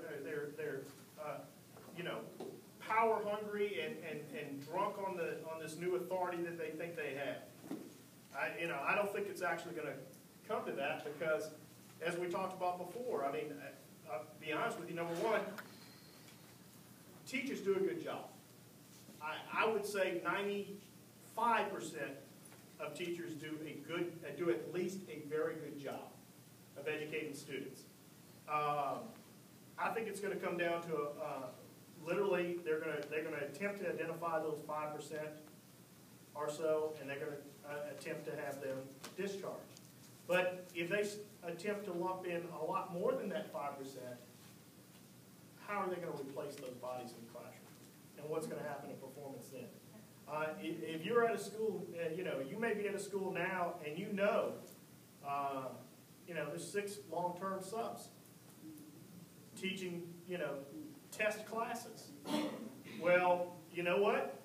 Speaker 2: power hungry and drunk on this new authority that they think they have. I don't think it's actually going to come to that because, as we talked about before, I mean, I'll be honest with you, number one, teachers do a good job. I would say 95% of teachers do at least a very good job of educating students. I think it's going to come down to literally they're going to attempt to identify those 5% or so, and they're going to attempt to have them discharged. But if they attempt to lump in a lot more than that 5%, how are they going to replace those bodies in the classroom? And what's going to happen in performance then? If you're at a school, you may be at a school now, and there's 6 long-term subs teaching, test classes. Well, you know what?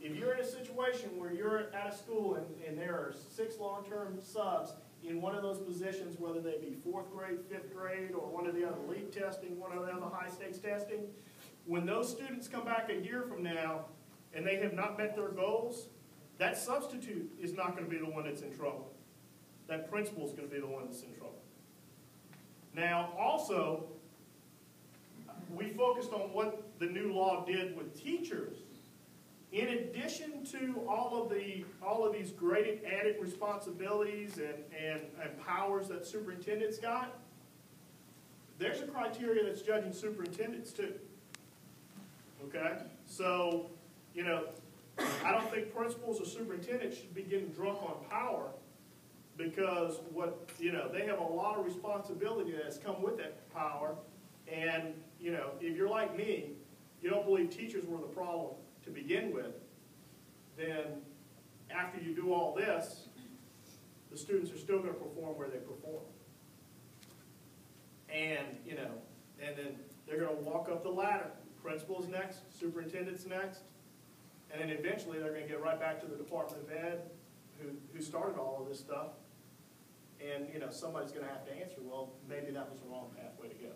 Speaker 2: If you're in a situation where you're at a school and there are 6 long-term subs in one of those positions, whether they be 4th grade, 5th grade, or one of the other lead testing, one of the other high-stakes testing, when those students come back a year from now and they have not met their goals, that substitute is not going to be the one that's in trouble. That principal is going to be the one that's in trouble. Now, also, we focused on what the new law did with teachers. In addition to all of these great added responsibilities and powers that superintendents got, there's a criteria that's judging superintendents too. Okay? So, I don't think principals or superintendents should be getting drunk on power because they have a lot of responsibility that's come with that power. And, if you're like me, you don't believe teachers were the problem to begin with, then after you do all this, the students are still going to perform where they perform. And, and then they're going to walk up the ladder. Principal's next, superintendent's next, and then eventually they're going to get right back to the Department of Ed who started all of this stuff. And, somebody's going to have to answer, well, maybe that was the wrong pathway to go.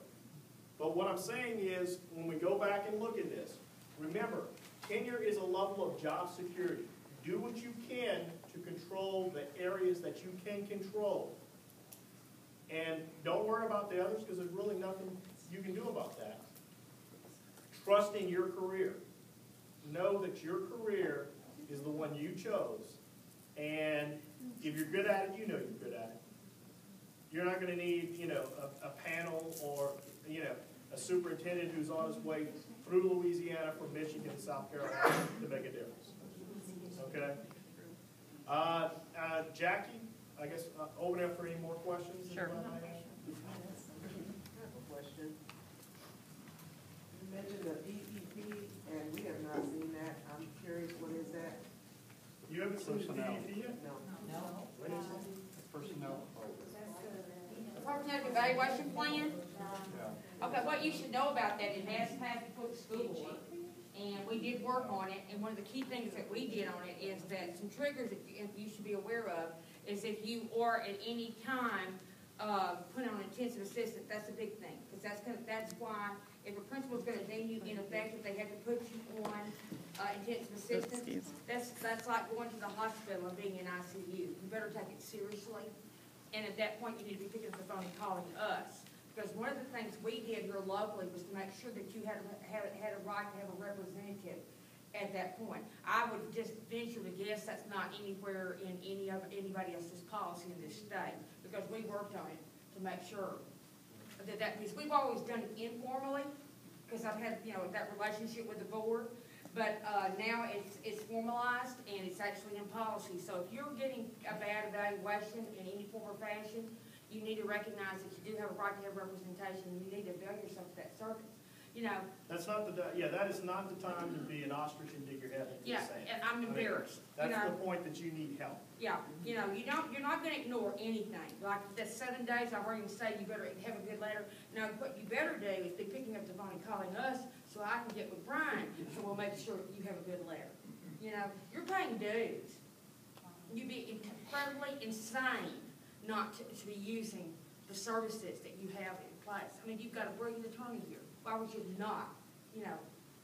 Speaker 2: But what I'm saying is, when we go back and look at this, remember, tenure is a level of job security. Do what you can to control the areas that you can control. And don't worry about the others because there's really nothing you can do about that. Trust in your career. Know that your career is the one you chose. And if you're good at it, you know you're good at it. You're not going to need, a panel or, a superintendent who's on his way through Louisiana from Michigan to South Carolina to make a difference. Okay? Jackie, I guess, open up for any more questions?
Speaker 6: Sure.
Speaker 10: I have a question. You mentioned the PEP, and we have not seen that. I'm curious, what is that?
Speaker 2: You haven't seen the PEP yet?
Speaker 10: No.
Speaker 2: What is it?
Speaker 12: Personnel.
Speaker 4: The personnel evaluation plan? Okay, what you should know about that, it has passed before the school board, and we did work on it, and one of the key things that we did on it is that some triggers that you should be aware of is if you are at any time put on intensive assistant, that's a big thing, because that's why if a principal is going to deem you ineffective, they have to put you on intensive assistant. That's like going to the hospital and being in ICU. You better take it seriously, and at that point, you need to be picking up the phone and calling us. Because one of the things we did here locally was to make sure that you had a right to have a representative at that point. I would just venture to guess that's not anywhere in anybody else's policy in this state, because we worked on it to make sure that because we've always done it informally, because I've had that relationship with the board, but now it's formalized and it's actually in policy. So if you're getting a bad evaluation in any form or fashion, you need to recognize that you do have a right to have representation, and you need to avail yourself of that service.
Speaker 2: That's not that is not the time to be an ostrich and dig your head into the sand.
Speaker 4: And I'm embarrassed.
Speaker 2: That's the point that you need help.
Speaker 4: Yeah, you're not going to ignore anything. Like the 7 days, I've heard you say you better have a good letter. Now, what you better do is be picking up the phone and calling us so I can get with Brian, so we'll make sure you have a good letter. You're paying dues. You'd be incredibly insane not to be using the services that you have in place. I mean, you've got a brilliant attorney here. Why would you not,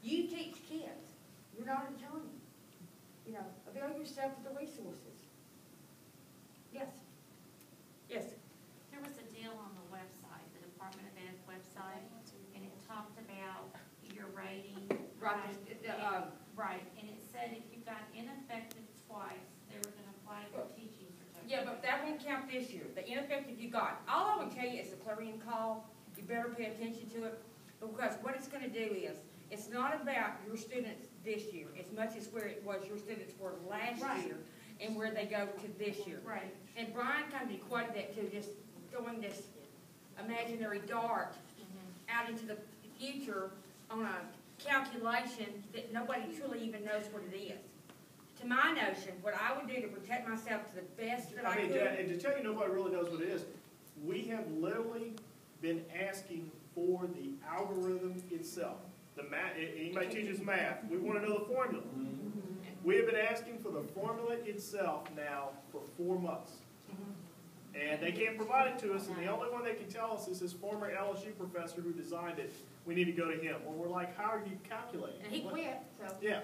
Speaker 4: You teach kids. You're not an attorney. You know, avail yourself of the resources. Yes. Yes.
Speaker 8: There was a deal on the website, the Department of Ed website, and it talked about your rating.
Speaker 4: Right.
Speaker 8: Right, and it said if you got ineffective twice, they were gonna apply for teaching certificate.
Speaker 4: Yeah, but that won't count this year. The ineffective you got. All I would tell you is the clarion call. You better pay attention to it, because what it's gonna do is, it's not about your students this year as much as where it was your students were last year and where they go to this year.
Speaker 8: Right.
Speaker 4: And Brian kind of equated that to just throwing this imaginary dart out into the future on a calculation that nobody truly even knows what it is. To my notion, what I would do to protect myself to the best that I
Speaker 2: I mean,
Speaker 4: could.
Speaker 2: and to tell you nobody really knows what it is, we have literally been asking for the algorithm itself. The math, anybody teaches math, we want to know the formula. We have been asking for the formula itself now for 4 months. And they can't provide it to us, and the only one that can tell us is this former LSU professor who designed it. We need to go to him. Well, we're like, how are you calculating?
Speaker 4: And he quit, so.
Speaker 2: Yeah.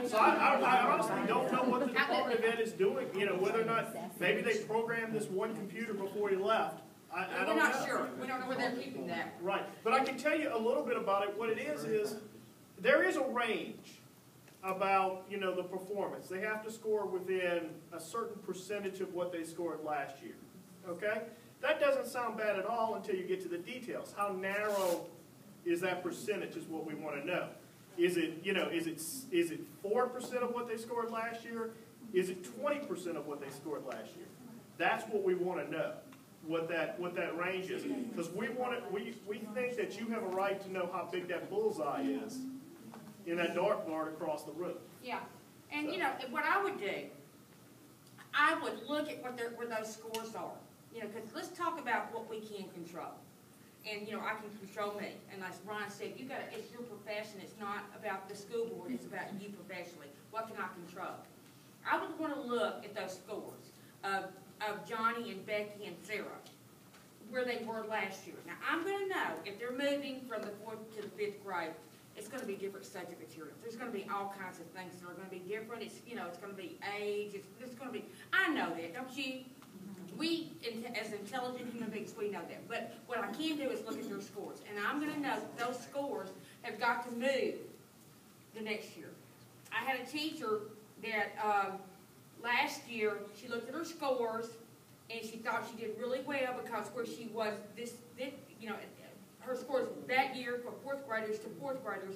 Speaker 2: So I honestly don't know what the Department of Ed is doing, you know, whether or not, maybe they programmed this one computer before he left. I
Speaker 4: We're
Speaker 2: don't know.
Speaker 4: not sure. We don't know where they're keeping that.
Speaker 2: Right, but I can tell you a little bit about it. What it is there is a range about, you know, the performance. They have to score within a certain percentage of what they scored last year, okay? That doesn't sound bad at all until you get to the details. How narrow is that percentage is what we want to know. Is it, you know, is it 4% of what they scored last year? Is it 20% of what they scored last year? That's what we want to know. What that range is, because we think that you have a right to know how big that bullseye is in that dartboard across the room.
Speaker 4: Yeah, and you know, what I would do, I would look at where those scores are. You know, because let's talk about what we can control. And you know, I can control me. And as Brian said, it's your profession. It's not about the school board. It's about you professionally. What can I control? I would want to look at those scores of Johnny and Becky and Sarah, where they were last year. Now, I'm going to know if they're moving from the 4th to the 5th grade, it's going to be different subject materials. There's going to be all kinds of things that are going to be different. It's, you know, it's going to be age. It's going to be, I know that, don't you? We, as intelligent human beings, we know that. But what I can do is look at their scores. And I'm going to know those scores have got to move the next year. I had a teacher that last year, she looked at her scores, and she thought she did really well because where she was you know, her scores that year for 4th graders to 4th graders,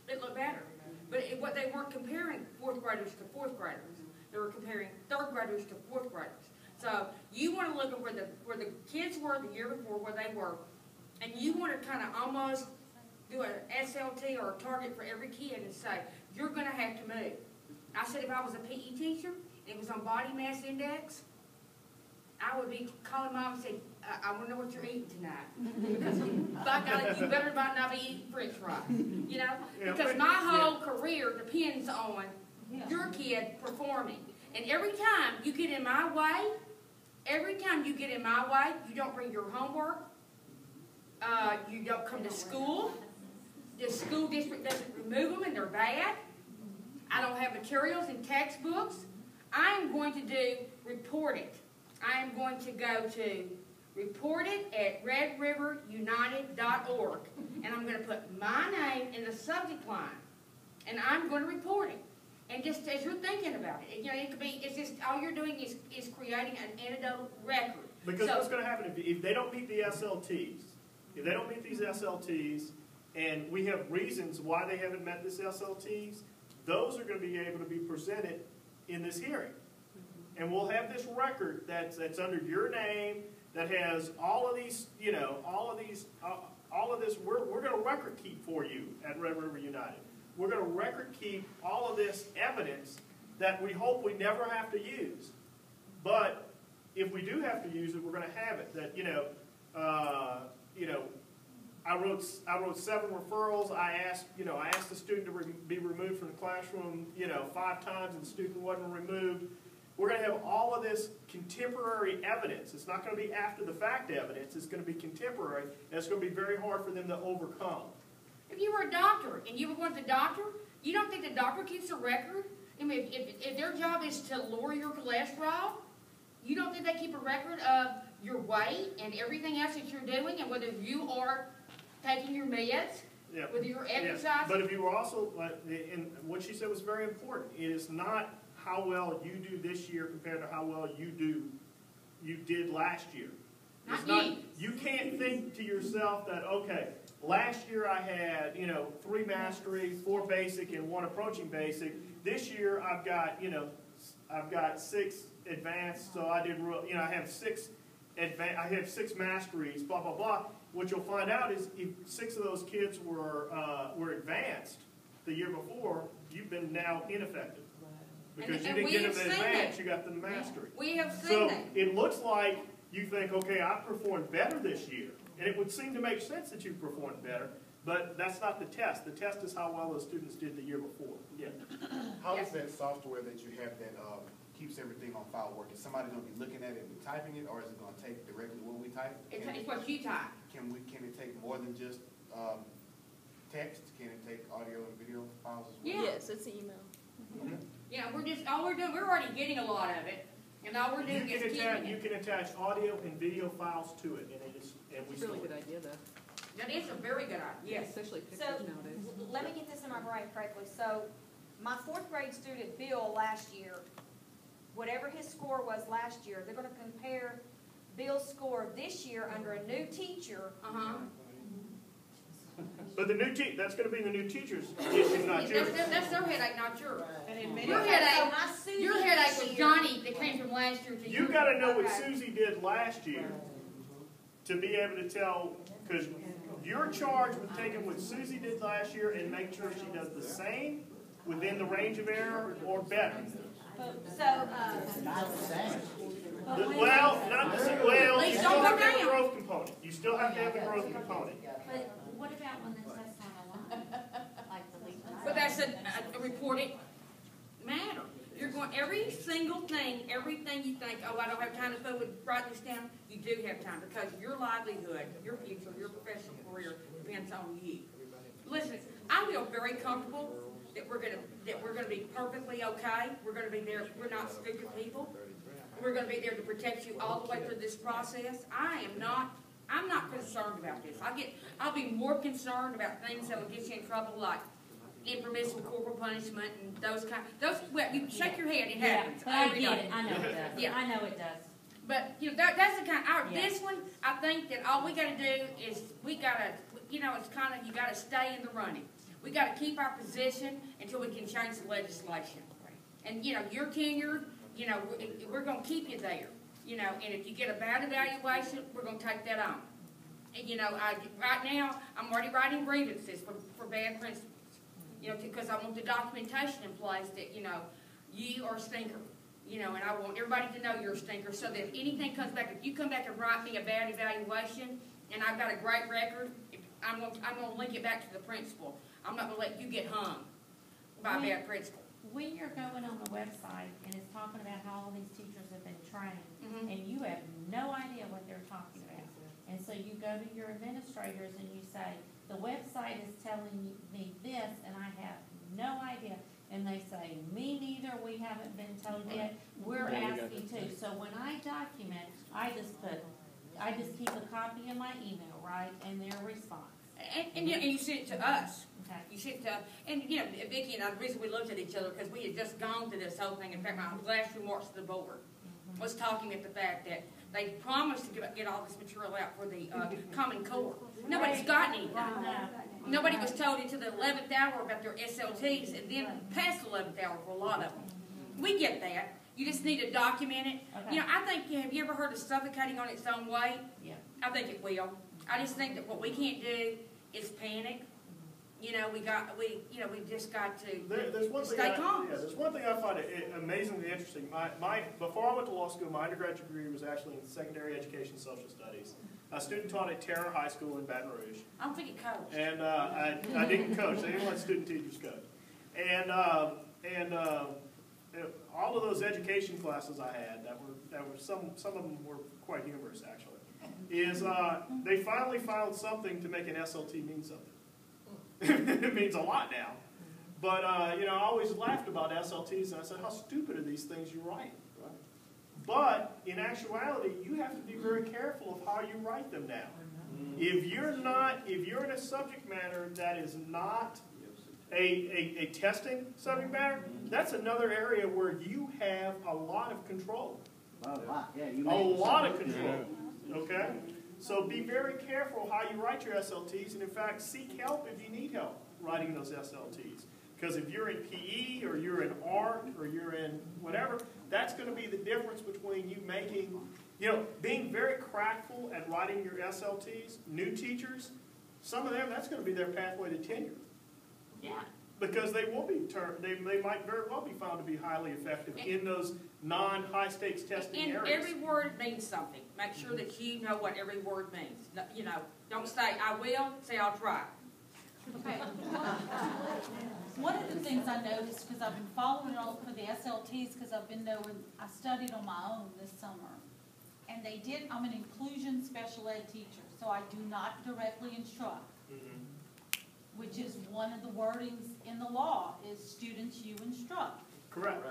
Speaker 4: it looked better. But what they weren't comparing 4th graders to 4th graders. They were comparing 3rd graders to 4th graders. So you want to look at where the kids were the year before, where they were, and you want to kind of almost do an SLT or a target for every kid and say, you're going to have to move. I said if I was a PE teacher, and it was on body mass index, I would be calling mom and saying, I want to know what you're eating tonight. Because by golly, you better not be eating French fries. You know? Because my whole career depends on your kid performing. And every time you get in my way, you don't bring your homework, you don't come to school, the school district doesn't remove them and they're bad, I don't have materials and textbooks, I am going to do report it. I am going to go to report it at redriverunited.org, and I'm going to put my name in the subject line, and I'm going to report it. And just as you're thinking about it, you know, it could be, it's just, all you're doing is creating an anecdotal record.
Speaker 2: Because what's going to happen if they don't meet the SLTs, if they don't meet these SLTs, and we have reasons why they haven't met this SLTs, those are going to be able to be presented in this hearing. And we'll have this record that's under your name, that has all of these, you know, all of this, we're going to record keep for you at Red River United. We're going to record keep all of this evidence that we hope we never have to use. But if we do have to use it, we're going to have it. That, I wrote 7 referrals. I asked the student to be removed from the classroom, 5 times, and the student wasn't removed. We're going to have all of this contemporary evidence. It's not going to be after the fact evidence. It's going to be contemporary, and it's going to be very hard for them to overcome.
Speaker 4: If you were a doctor and you were going to the doctor, you don't think the doctor keeps a record? I mean, if their job is to lower your cholesterol, you don't think they keep a record of your weight and everything else that you're doing, and whether you are taking your meds,
Speaker 2: Yeah.
Speaker 4: whether you're
Speaker 2: Yeah.
Speaker 4: exercising?
Speaker 2: But if you were also, and what she said was very important, it is not how well you do this year compared to how well you did last year. It's
Speaker 4: Not
Speaker 2: you can't think to yourself that, okay, last year I had, 3 mastery, 4 basic, and 1 approaching basic. This year I've got, I've got 6 advanced, so I did real, I have 6 masteries, blah, blah, blah. What you'll find out is if 6 of those kids were advanced the year before, you've been now ineffective. Because you didn't get them advanced, you got them mastery.
Speaker 4: We have seen
Speaker 2: So
Speaker 4: that.
Speaker 2: it looks like you think, okay, I performed better this year. And it would seem to make sense that you performed better, but that's not the test. The test is how well those students did the year before. Yeah.
Speaker 3: How is that software that you have that keeps everything on file work? Is somebody going to be looking at it and typing it, or is it going to take directly what we type?
Speaker 4: It's what you type.
Speaker 3: Can it take more than just text? Can it take audio and video files as well?
Speaker 4: Yeah.
Speaker 6: Yes, it's email.
Speaker 3: Okay.
Speaker 4: Yeah, we're already getting a lot of it, and all we're doing is keeping
Speaker 2: You
Speaker 4: it.
Speaker 2: can attach audio and video files to it, and we
Speaker 6: It's a really
Speaker 2: store
Speaker 6: good
Speaker 2: it.
Speaker 6: idea, though.
Speaker 4: That is a very good idea, yes.
Speaker 6: Especially
Speaker 12: So,
Speaker 6: pictures nowadays.
Speaker 12: let me get this in my brain correctly. So, my 4th grade student, Bill, last year, whatever his score was last year, they're gonna compare Bill's score this year under a new teacher.
Speaker 4: Uh-huh.
Speaker 2: But that's going to be the new teacher's issue, not yours.
Speaker 4: That's their headache, not yours.
Speaker 6: And in many
Speaker 4: Your
Speaker 12: Okay,
Speaker 4: headache,
Speaker 12: so my Susie
Speaker 4: your headache
Speaker 12: this
Speaker 4: was
Speaker 12: year-
Speaker 4: Johnny that came from last year to
Speaker 2: You got to know what
Speaker 12: Okay.
Speaker 2: Susie did last year to be able to tell, because you're charged with taking what Susie did last year and make sure she does the same within the range of error or better.
Speaker 12: So,
Speaker 7: Not the same.
Speaker 2: Well, not the same. Well, you
Speaker 4: Please
Speaker 2: still
Speaker 4: don't
Speaker 2: have
Speaker 4: go
Speaker 2: to have the
Speaker 4: down.
Speaker 2: growth component. You still have to have the growth component.
Speaker 8: But what about when the tests aren't aligned, like the lead?
Speaker 4: But that's a reported matter. You're going, every single thing, everything you think, oh, I don't have time to write this down, you do have time, because your livelihood, your future, your professional career depends on you. Listen, I feel very comfortable that we're gonna be perfectly okay. We're gonna be there, we're not stupid people. We're gonna be there to protect you all the way through this process. I'm not concerned about this. I'll be more concerned about things that will get you in trouble, like impermissible corporal punishment and well, you shake your head, it happens.
Speaker 8: But I
Speaker 4: every
Speaker 8: get
Speaker 4: day.
Speaker 8: it, I know it does,
Speaker 4: Yeah.
Speaker 8: I know it does.
Speaker 4: But, that's the kind,
Speaker 8: Yeah.
Speaker 4: this one, I think that all we gotta do is, we gotta, it's kind of, you gotta stay in the running. We gotta keep our position until we can change the legislation. And, your tenure, we're gonna keep you there, and if you get a bad evaluation, we're gonna take that on. And, right now, I'm already writing grievances for bad principals, because I want the documentation in place that, you are a stinker. And I want everybody to know you're a stinker, so that if anything comes back, if you come back and write me a bad evaluation, and I've got a great record, I'm gonna link it back to the principal. I'm not gonna let you get hung by a bad principal.
Speaker 8: When you're going on the website and it's talking about how all these teachers have been trained,
Speaker 4: Mhm.
Speaker 8: and you have no idea what they're talking about. And so you go to your administrators and you say, the website is telling me this, and I have no idea. And they say, me neither, we haven't been told yet, we're asking too. So when I document, I just keep a copy in my email, right, and their response.
Speaker 4: And you send it to us.
Speaker 8: Okay.
Speaker 4: You sent it to, and Vicki and I, the reason we looked at each other, because we had just gone through this whole thing. In fact, my last remarks to the board was talking at the fact that they promised to get all this material out for the Common Core. Nobody's gotten anything. Nobody was told until the 11th hour about their SLTs, and then past the 11th hour for a lot of them. We get that. You just need to document it.
Speaker 8: Okay.
Speaker 4: I think, have you ever heard of suffocating on its own weight?
Speaker 8: Yeah.
Speaker 4: I think it will. I just think that what we can't do is panic. We just got to
Speaker 2: There's one thing
Speaker 4: stay calm.
Speaker 2: there's one thing I find amazingly interesting. Before I went to law school, my undergraduate degree was actually in secondary education social studies. I student taught at Tenure High School in Baton Rouge.
Speaker 4: I don't think it coached.
Speaker 2: And I didn't coach. They didn't let student teachers coach. And all of those education classes I had, that were some of them were quite humorous actually, is they finally found something to make an SLT mean something. It means a lot now. But, you know, I always laughed about SLTs, and I said, how stupid are these things you write? Right? But in actuality, you have to be very careful of how you write them now. If you're in a subject matter that is not a testing subject matter, that's another area where you have a lot of control.
Speaker 7: A
Speaker 2: lot of control. Okay? So be very careful how you write your SLTs, and in fact, seek help if you need help writing those SLTs. Because if you're in PE, or you're in art, or you're in whatever, that's going to be the difference between you making, you know, being very craftful at writing your SLTs. New teachers, some of them, that's going to be their pathway to tenure.
Speaker 8: Yeah.
Speaker 2: Because they will be they might very well be found to be highly effective in those non-high stakes testing
Speaker 4: And
Speaker 2: areas.
Speaker 4: every word means something. Make sure that you know what every word means. No, you know, don't say I will, say I'll try.
Speaker 13: Okay. One of the things I noticed, because I've been following all for the SLTs, because I've been knowing, I studied on my own this summer. And they did, I'm an inclusion special ed teacher, so I do not directly instruct. Which is one of the wordings in the law, is students you instruct.
Speaker 2: Correct.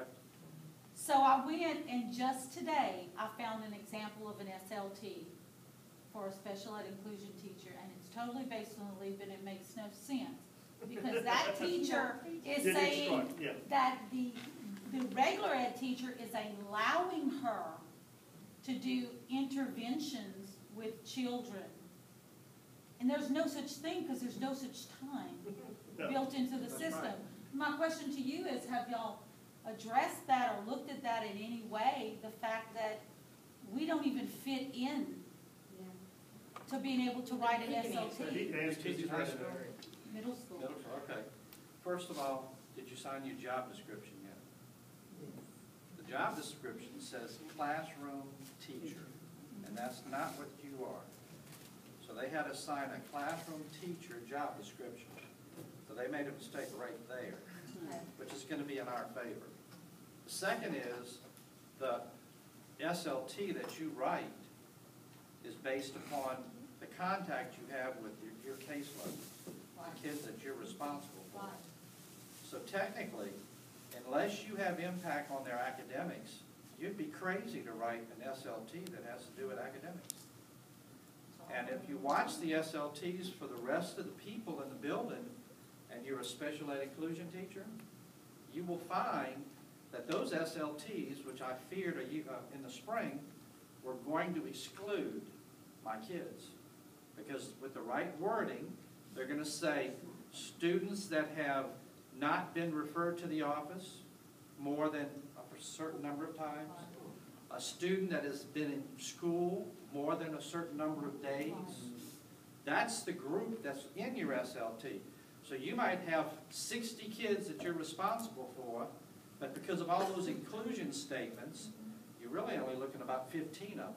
Speaker 13: So I went, and just today, I found an example of an SLT for a special ed inclusion teacher, and it's totally based on the leave, but it makes no sense. Because that teacher is saying that the regular ed teacher is allowing her to do interventions with children. And there's no such thing, because there's no such time built into the system. Right. My question to you is, have y'all addressed that or looked at that in any way, the fact that we don't even fit in to being able to write an SLT? Middle school.
Speaker 14: Okay. First of all, did you sign your job description yet? The job description says classroom teacher, and that's not what you are. So they had to sign a classroom teacher job description. So they made a mistake right there, which is going to be in our favor. The second is the SLT that you write is based upon the contact you have with your caseload, the kids that you're responsible for. So technically, unless you have impact on their academics, you'd be crazy to write an SLT that has to do with academics. And if you watch the SLTs for the rest of the people in the building, and you're a special ed inclusion teacher, you will find that those SLTs, which I feared in the spring, were going to exclude my kids. Because with the right wording, they're going to say students that have not been referred to the office more than a certain number of times, a student that has been in school more than a certain number of days. That's the group that's in your SLT. So you might have 60 kids that you're responsible for, but because of all those inclusion statements, you're really only looking at about 15 of them.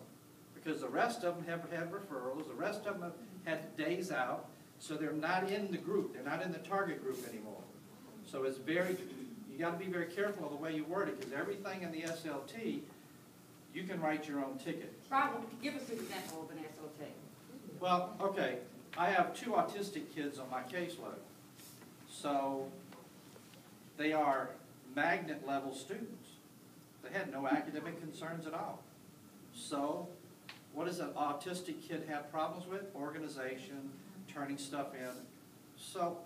Speaker 14: Because the rest of them have had referrals, the rest of them have had days out, so they're not in the group. They're not in the target group anymore. So it's you got to be very careful of the way you word it, because everything in the SLT, you can write your own ticket.
Speaker 4: Right, well, give us an example of an SLT.
Speaker 14: Well, okay, I have 2 autistic kids on my caseload. So they are magnet level students. They had no academic concerns at all. So what does an autistic kid have problems with? Organization, turning stuff in. So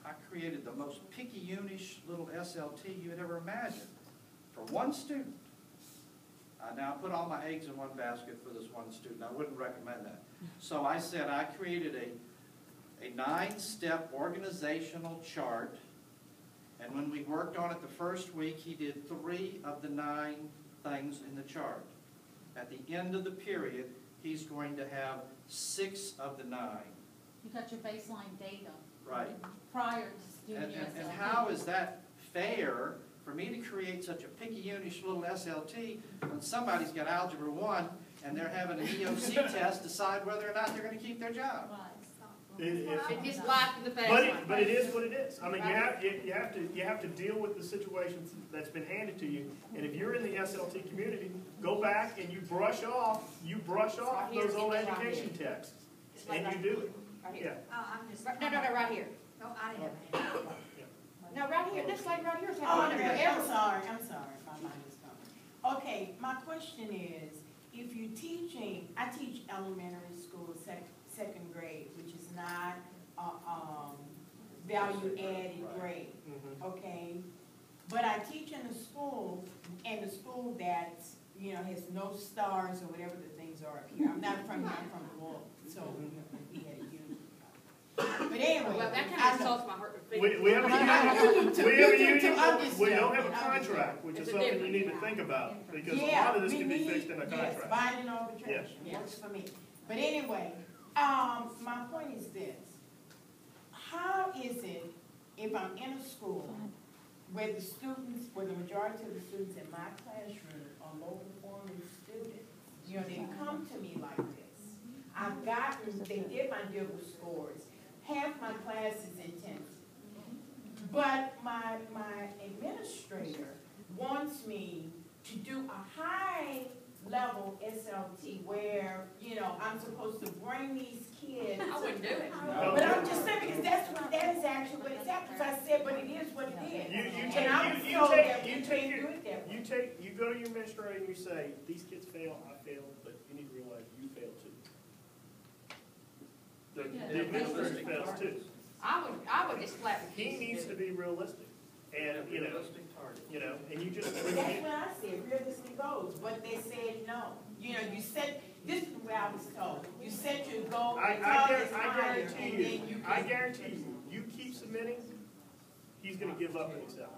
Speaker 14: I created the most picky-unish little SLT you would ever imagine for one student. Now, I put all my eggs in one basket for this one student. I wouldn't recommend that. So I said I created a 9-step organizational chart, and when we worked on it the first week, he did 3 of the 9 things in the chart. At the end of the period, he's going to have 6 of the 9.
Speaker 13: You got your baseline data.
Speaker 14: Right.
Speaker 13: Prior to doing your SLT.
Speaker 14: And how is that fair for me to create such a picky-unish little SLT when somebody's got Algebra 1 and they're having an EOC test decide whether or not they're going to keep their job?
Speaker 4: It's life in the fast
Speaker 2: But it is what it is. I mean, you have to deal with the situations that's been handed to you. And if you're in the SLT community, go back and you brush off those old education texts, and you do it.
Speaker 4: Right here.
Speaker 12: I'm just.
Speaker 4: No, right here.
Speaker 12: Oh, I have.
Speaker 4: No, right here, this lady right here is
Speaker 5: Oh,
Speaker 4: having one
Speaker 5: okay,
Speaker 4: forever.
Speaker 5: I'm sorry, my mind is going. Okay, my question is, if you're teaching, I teach elementary school, second grade, which is not, value-added grade, okay? But I teach in a school, and the school that, has no stars or whatever the things are up here. I'm not from here, I'm from the world, so we had a union. But anyway.
Speaker 4: Well, that kind of insults my heart.
Speaker 2: We have a union, we don't have a
Speaker 5: understand.
Speaker 2: contract, which is
Speaker 4: It's a
Speaker 2: something you
Speaker 4: difference.
Speaker 2: need to think about, because a
Speaker 5: Yeah,
Speaker 2: lot of this
Speaker 5: we
Speaker 2: can be
Speaker 5: need-
Speaker 2: fixed in a
Speaker 5: Yes,
Speaker 2: contract.
Speaker 5: binding arbitration,
Speaker 4: Yes.
Speaker 5: works for me. But anyway, my point is this. How is it if I'm in a school where the majority of the students in my classroom are low-performing students? They come to me like this. They did my DIBEL scores. Half my class is intensive. But my administrator wants me to do a high-level SLT where, I'm supposed to bring these kids.
Speaker 4: I wouldn't do it.
Speaker 5: But I'm just saying, because that is actually what it's happened. So I said, but it is what it is. And I'm told that we can't do it that way.
Speaker 2: You go to your administrator and you say, these kids fail, I failed, but you need to realize you failed too. The administrator fails too.
Speaker 4: I would just flat refuse
Speaker 2: He
Speaker 4: to
Speaker 2: needs
Speaker 4: do
Speaker 2: to
Speaker 4: it.
Speaker 2: be realistic. And,
Speaker 14: Realistic target.
Speaker 2: And you just.
Speaker 5: That's what I said, realistic goals, but they said no. You set, this is what I was told. You set your goal,
Speaker 2: I
Speaker 5: your targets higher,
Speaker 2: guarantee
Speaker 5: and
Speaker 2: you,
Speaker 5: then you
Speaker 2: I
Speaker 5: can.
Speaker 2: guarantee you keep submitting, he's gonna give up and accept.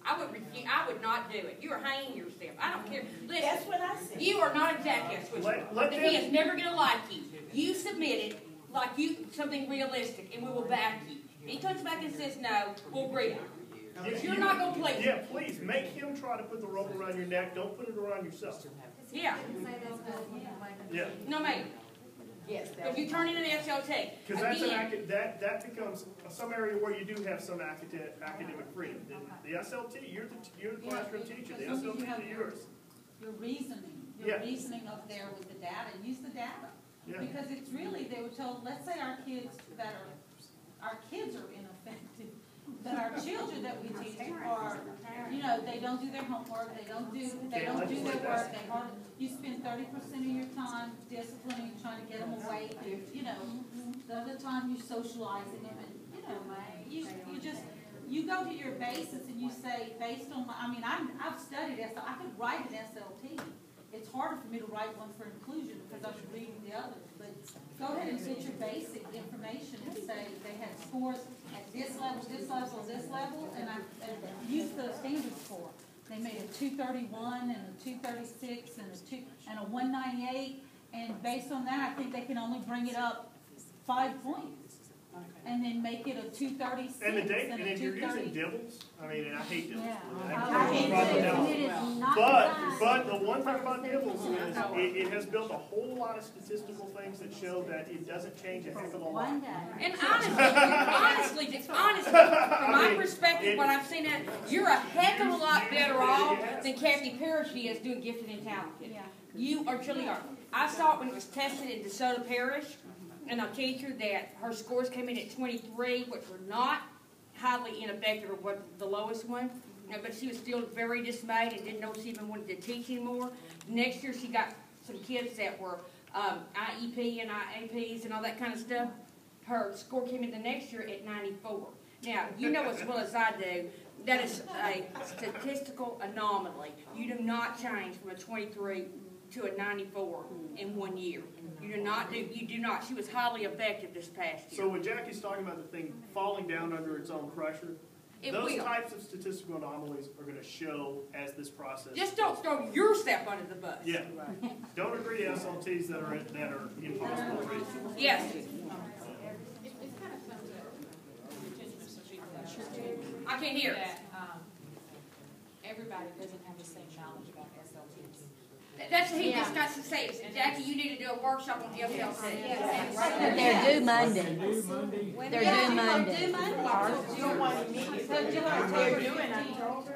Speaker 4: I would not do it. You are hanging yourself. I don't care.
Speaker 5: That's
Speaker 4: Listen,
Speaker 5: what I said.
Speaker 4: you are not a jackass,
Speaker 2: Let
Speaker 4: he
Speaker 2: them-
Speaker 4: is never gonna like you. You submit it like something realistic, and we will back you. If he comes back and says no, we'll read it. But you're not gonna please.
Speaker 2: Yeah, please, make him try to put the rope around your neck, don't put it around yourself.
Speaker 4: Yeah.
Speaker 2: Yeah.
Speaker 4: No, ma'am.
Speaker 5: Yes,
Speaker 4: If you turn in an SLT,
Speaker 2: Because that's
Speaker 4: again,
Speaker 2: that becomes some area where you do have some academic freedom. The SLT, you're the classroom teacher, the SLT is yours.
Speaker 13: Your reasoning,
Speaker 2: Yeah.
Speaker 13: reasoning up there with the data, use the data.
Speaker 2: Yeah.
Speaker 13: Because it's really, they were told, let's say our kids are ineffective, that our children that we teach are, they don't do their homework, they don't do their work, you spend 30% of your time disciplining, trying to get them away, the other time you're socializing them, and, you go to your basis and you say, based on I've studied SLT, I could write an SLT. It's harder for me to write one for inclusion because I'm reading the others, but go ahead and get your basic information and say they had scores at this level, and I used the standard score. They made a 231 and a 236 and a 198, and based on that, I think they can only bring it up 5 points. And then make it a 236
Speaker 2: And if you're
Speaker 13: 230.
Speaker 2: using DIBELs, and I hate DIBELs.
Speaker 13: I hate DIBELs. It is not designed.
Speaker 2: But the one thing about DIBELs is it has built a whole lot of statistical things that show that it doesn't change a heck of a lot.
Speaker 13: One day.
Speaker 4: and honestly, from my perspective, what I've seen, you're a heck of a lot better off than Kathy Parrish is doing gifted and talented.
Speaker 13: Yeah.
Speaker 4: You truly are. I saw it when it was tested in DeSoto Parish. And I'll teach her that her scores came in at 23, which were not highly ineffective, or what the lowest one. But she was still very dismayed and didn't know she even wanted to teach anymore. Next year, she got some kids that were IEP and IAPs and all that kind of stuff. Her score came in the next year at 94. Now, you know as well as I do, that is a statistical anomaly. You do not change from a 23 to a 94 in 1 year. You do not. She was highly effective this past year.
Speaker 2: So when Jackie's talking about the thing falling down under its own pressure, those types of statistical anomalies are going to show as this process.
Speaker 4: Just don't throw yourself under the bus.
Speaker 2: Yeah. Don't agree to SLTs that are impossible to reach.
Speaker 4: Yes. I can't hear.
Speaker 6: That, everybody doesn't have the same knowledge about SLTs.
Speaker 4: That's what he just got to say. Jackie, you need to do a workshop on SLT.
Speaker 15: They're due Monday. They're due Monday.
Speaker 5: They're doing October.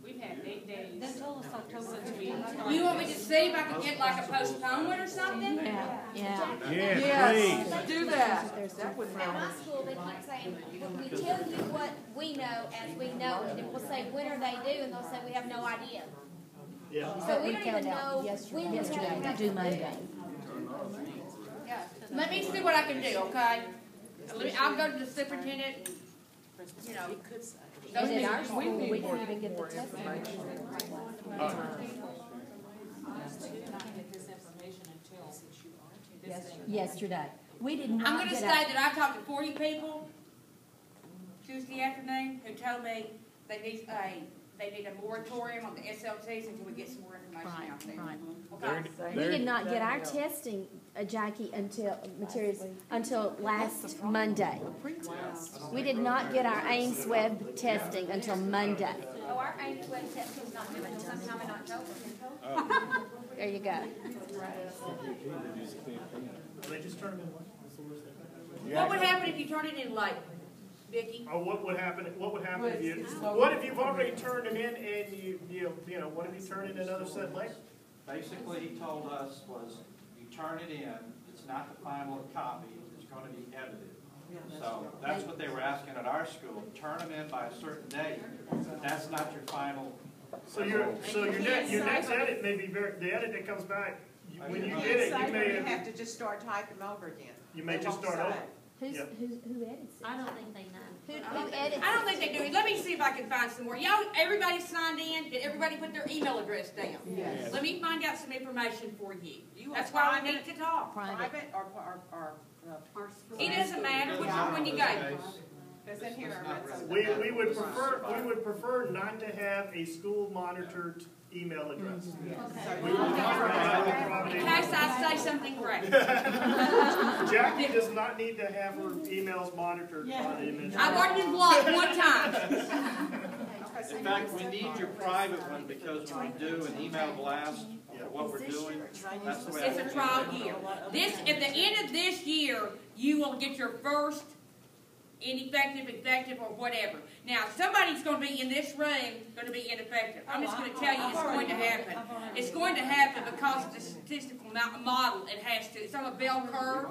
Speaker 6: We've had 8 days.
Speaker 13: They told us October.
Speaker 4: You want me to see if I can get like a postponement or something?
Speaker 15: Yeah. Yes,
Speaker 10: Do that. That would
Speaker 12: At my school, they keep saying saying, we tell you what we know as we know it, and we'll say, when are they due, and they'll say, we have no idea.
Speaker 2: Yeah.
Speaker 12: So we don't even know when we have to
Speaker 15: Yesterday,
Speaker 12: have
Speaker 15: due
Speaker 12: to
Speaker 15: Monday.
Speaker 4: Let me see what I can do, okay? I'll go to the superintendent, you know.
Speaker 15: And in our school, we didn't even get the testing. Yesterday. We did
Speaker 4: I'm
Speaker 15: not
Speaker 4: gonna
Speaker 15: get
Speaker 4: say
Speaker 15: our,
Speaker 4: that I talked to 40 people Tuesday afternoon who told me they need a moratorium on the SLTs until we get some more information out there. Okay?
Speaker 15: we did not get our testing, Jackie, until last Monday. We did not get our Ames Web testing until Monday.
Speaker 12: Oh, our Ames Web test was not due until sometime in October.
Speaker 15: There you go.
Speaker 2: They just turned in what?
Speaker 4: What would happen if you turn it in late, Vicki?
Speaker 2: Or what would happen if you, what if you've already turned them in and you know, what if you turn in another set later?
Speaker 14: Basically, he told us was, you turn it in, it's not the final copy, it's going to be edited. So that's what they were asking at our school, turn them in by a certain date, but that's not your final.
Speaker 2: So your next edit may be the edit that comes back, when you get it, you may
Speaker 6: have to just start typing over again.
Speaker 2: You may just start over.
Speaker 15: Who edits it?
Speaker 8: I don't think they know.
Speaker 12: Who edits?
Speaker 4: I don't think they do. Let me see if I can find some more. Y'all, everybody signed in. Did everybody put their email address down?
Speaker 6: Yes.
Speaker 4: Let me find out some information for you. That's why we need to talk.
Speaker 6: Private or
Speaker 4: It doesn't matter which one you go.
Speaker 6: It's in here.
Speaker 2: We would prefer not to have a school monitored email address. We would prefer
Speaker 4: In case I say something great.
Speaker 2: Jackie does not need to have her emails monitored by the administrator.
Speaker 4: I've already been blocked one time.
Speaker 14: In fact, we need your private one because when we do an email blast of what we're doing, that's the way.
Speaker 4: It's a trial year. At the end of this year, you will get your first ineffective, effective, or whatever. Now, somebody's going to be in this room going to be ineffective. I'm just going to tell you it's going to happen. It's going to happen because of the statistical model it has to. It's on a bell curve.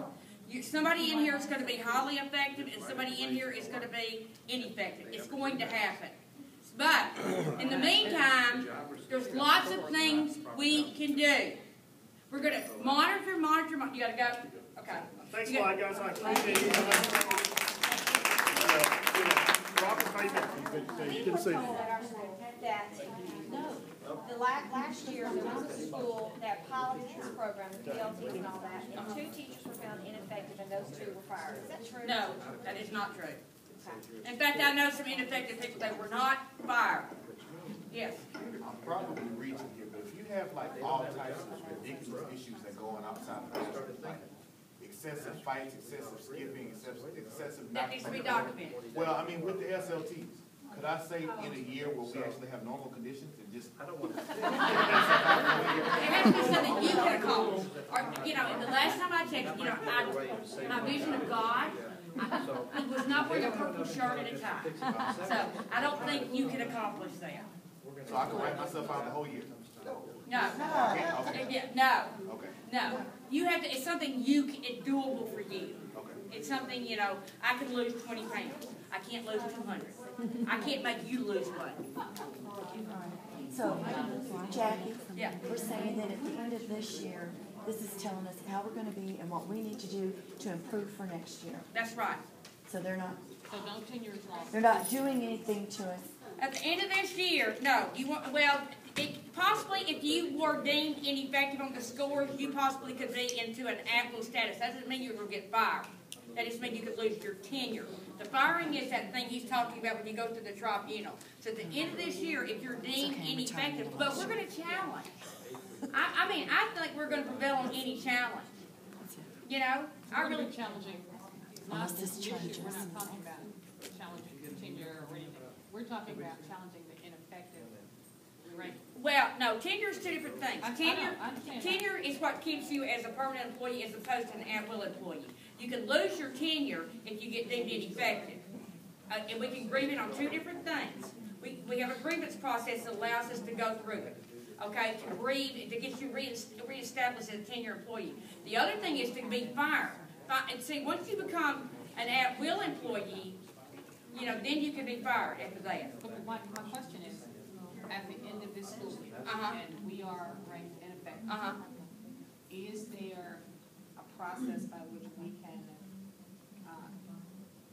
Speaker 4: Somebody in here is going to be highly effective, and somebody in here is going to be ineffective. It's going to happen. But, in the meantime, there's lots of things we can do. We're going to monitor. You got to go? Okay.
Speaker 2: Thanks a lot, guys. I appreciate it.
Speaker 12: You were told at our school that, last year, there was a school that piloted this program, the PLTs and all that, and 2 teachers were found ineffective, and those 2 were fired. Is that true?
Speaker 4: No, that is not true. In fact, I know some ineffective people that were not fired. Yes.
Speaker 3: I'm probably reaching here, but if you have like all types of ridiculous issues that go on outside of the school, like excessive fights, excessive skipping, excessive.
Speaker 4: That needs to be documented.
Speaker 3: Well, I mean, with the SLTs, could I say in a year where we actually have normal conditions and just? I don't want to.
Speaker 4: It has to be something you can accomplish. Or, the last time I checked, my vision of God, it was not wearing a purple shirt and a tie. So I don't think you can accomplish that.
Speaker 3: So I can write myself out the whole year?
Speaker 4: No.
Speaker 3: Okay.
Speaker 4: Yeah, no.
Speaker 3: Okay.
Speaker 4: No. You have to. It's something it's doable for you.
Speaker 3: Okay.
Speaker 4: It's something I can lose 20 pounds. I can't lose 200. I can't make you lose weight.
Speaker 16: So, Jackie,
Speaker 4: Yeah.
Speaker 16: we're saying that at the end of this year, this is telling us how we're going to be and what we need to do to improve for next year.
Speaker 4: That's right.
Speaker 16: So they're not.
Speaker 6: So no tenure is lost.
Speaker 16: They're not doing anything to us.
Speaker 4: At the end of this year, no. Possibly if you were deemed ineffective on the scores, you possibly could be into an at-will status. That doesn't mean you're going to get fired. That just means you could lose your tenure. The firing is that thing he's talking about when you go to the tribunal. So at the end of this year, if you're deemed ineffective, but we're going to challenge. I think we're going to prevail on any challenge. I really
Speaker 6: challenging.
Speaker 16: Unless this changes.
Speaker 6: We're not talking about challenging tenure or anything. We're talking about challenging the ineffective ranking.
Speaker 4: Well, no, tenure is 2 different things.
Speaker 6: I understand
Speaker 4: Tenure is what keeps you as a permanent employee as opposed to an at-will employee. You can lose your tenure if you get deemed ineffective. And we can grieve it on 2 different things. We have a grievance process that allows us to go through it. Okay, to grieve, to get you reestablished as a tenure employee. The other thing is to be fired. And see, once you become an at-will employee, you know, then you can be fired after that.
Speaker 6: But my question is, at the end of this school year,
Speaker 4: Uh-huh.
Speaker 6: and we are ranked ineffective,
Speaker 4: Uh-huh.
Speaker 6: is there a process by which we can,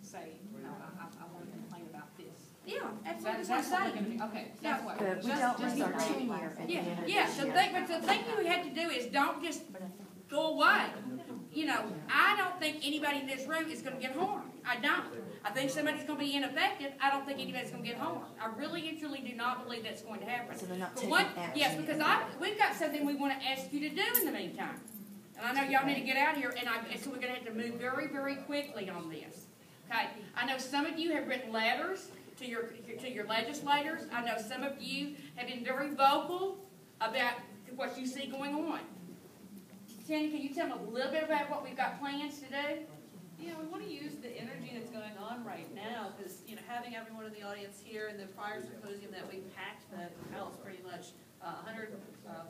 Speaker 6: say, you know, I want to complain about this?
Speaker 4: Yeah, that's
Speaker 6: That's
Speaker 4: what I'm
Speaker 6: what we're
Speaker 4: saying.
Speaker 6: gonna do, okay, that's what.
Speaker 16: But we don't lose our tenure at the
Speaker 4: Yeah,
Speaker 16: end of
Speaker 4: yeah,
Speaker 16: this
Speaker 4: the
Speaker 16: year.
Speaker 4: thing, but the thing we have to do is don't just go away. You know, I don't think anybody in this room is gonna get harmed. I don't. I think somebody's gonna be ineffective. I don't think anybody's gonna get harmed. I really and truly do not believe that's going to happen.
Speaker 16: So they're not
Speaker 4: But
Speaker 16: taking
Speaker 4: one-
Speaker 16: action.
Speaker 4: Yes, because we've got something we wanna ask you to do in the meantime. And I know y'all need to get out of here, and so we're gonna have to move very, very quickly on this. Okay, I know some of you have written letters to your legislators. I know some of you have been very vocal about what you see going on. Sandy, can you tell them a little bit about what we've got plans to do?
Speaker 17: Yeah, we want to use the energy that's going on right now, because, you know, having everyone in the audience here and the prior symposium that we packed the house pretty much, 100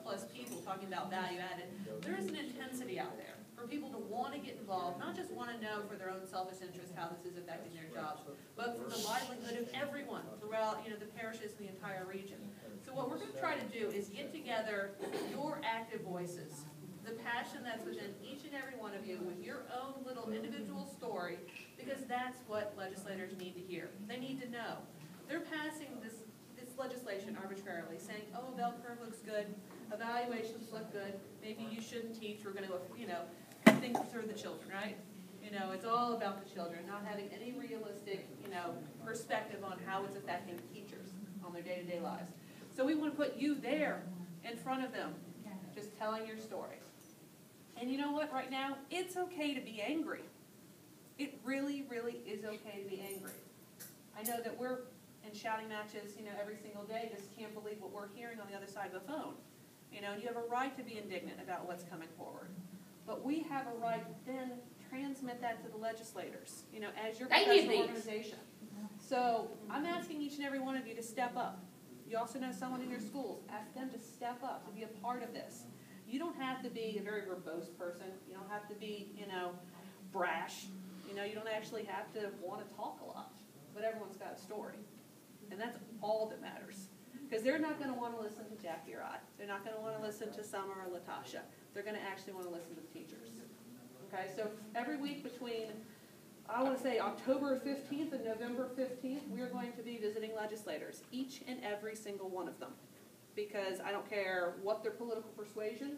Speaker 17: plus people talking about value added, there is an intensity out there for people to want to get involved, not just want to know for their own selfish interest how this is affecting their jobs, but for the livelihood of everyone throughout, you know, the parishes in the entire region. So what we're going to try to do is get together your active voices, the passion that's within each and every one of you with your own little individual story, because that's what legislators need to hear. They need to know. They're passing this legislation arbitrarily, saying, oh, a bell curve looks good, evaluations look good, maybe you shouldn't teach, we're going to, you know, think through the children, right? You know, it's all about the children, not having any realistic, you know, perspective on how it's affecting teachers on their day-to-day lives. So we want to put you there in front of them, just telling your story. And you know what, right now, it's okay to be angry. It really, really is okay to be angry. I know that we're in shouting matches, you know, every single day, just can't believe what we're hearing on the other side of the phone. You know, you have a right to be indignant about what's coming forward. But we have a right to then transmit that to the legislators, you know, as your professional organization. So I'm asking each and every one of you to step up. You also know someone in your schools. Ask them to step up, to be a part of this. You don't have to be a very verbose person. You don't have to be, you know, brash. You know, you don't actually have to want to talk a lot. But everyone's got a story. And that's all that matters. Because they're not going to want to listen to Jackie or I. They're not going to want to listen to Summer or Latasha. They're going to actually want to listen to the teachers. Okay, so every week between, I want to say October 15th and November 15th, we are going to be visiting legislators, each and every single one of them. Because I don't care what their political persuasion,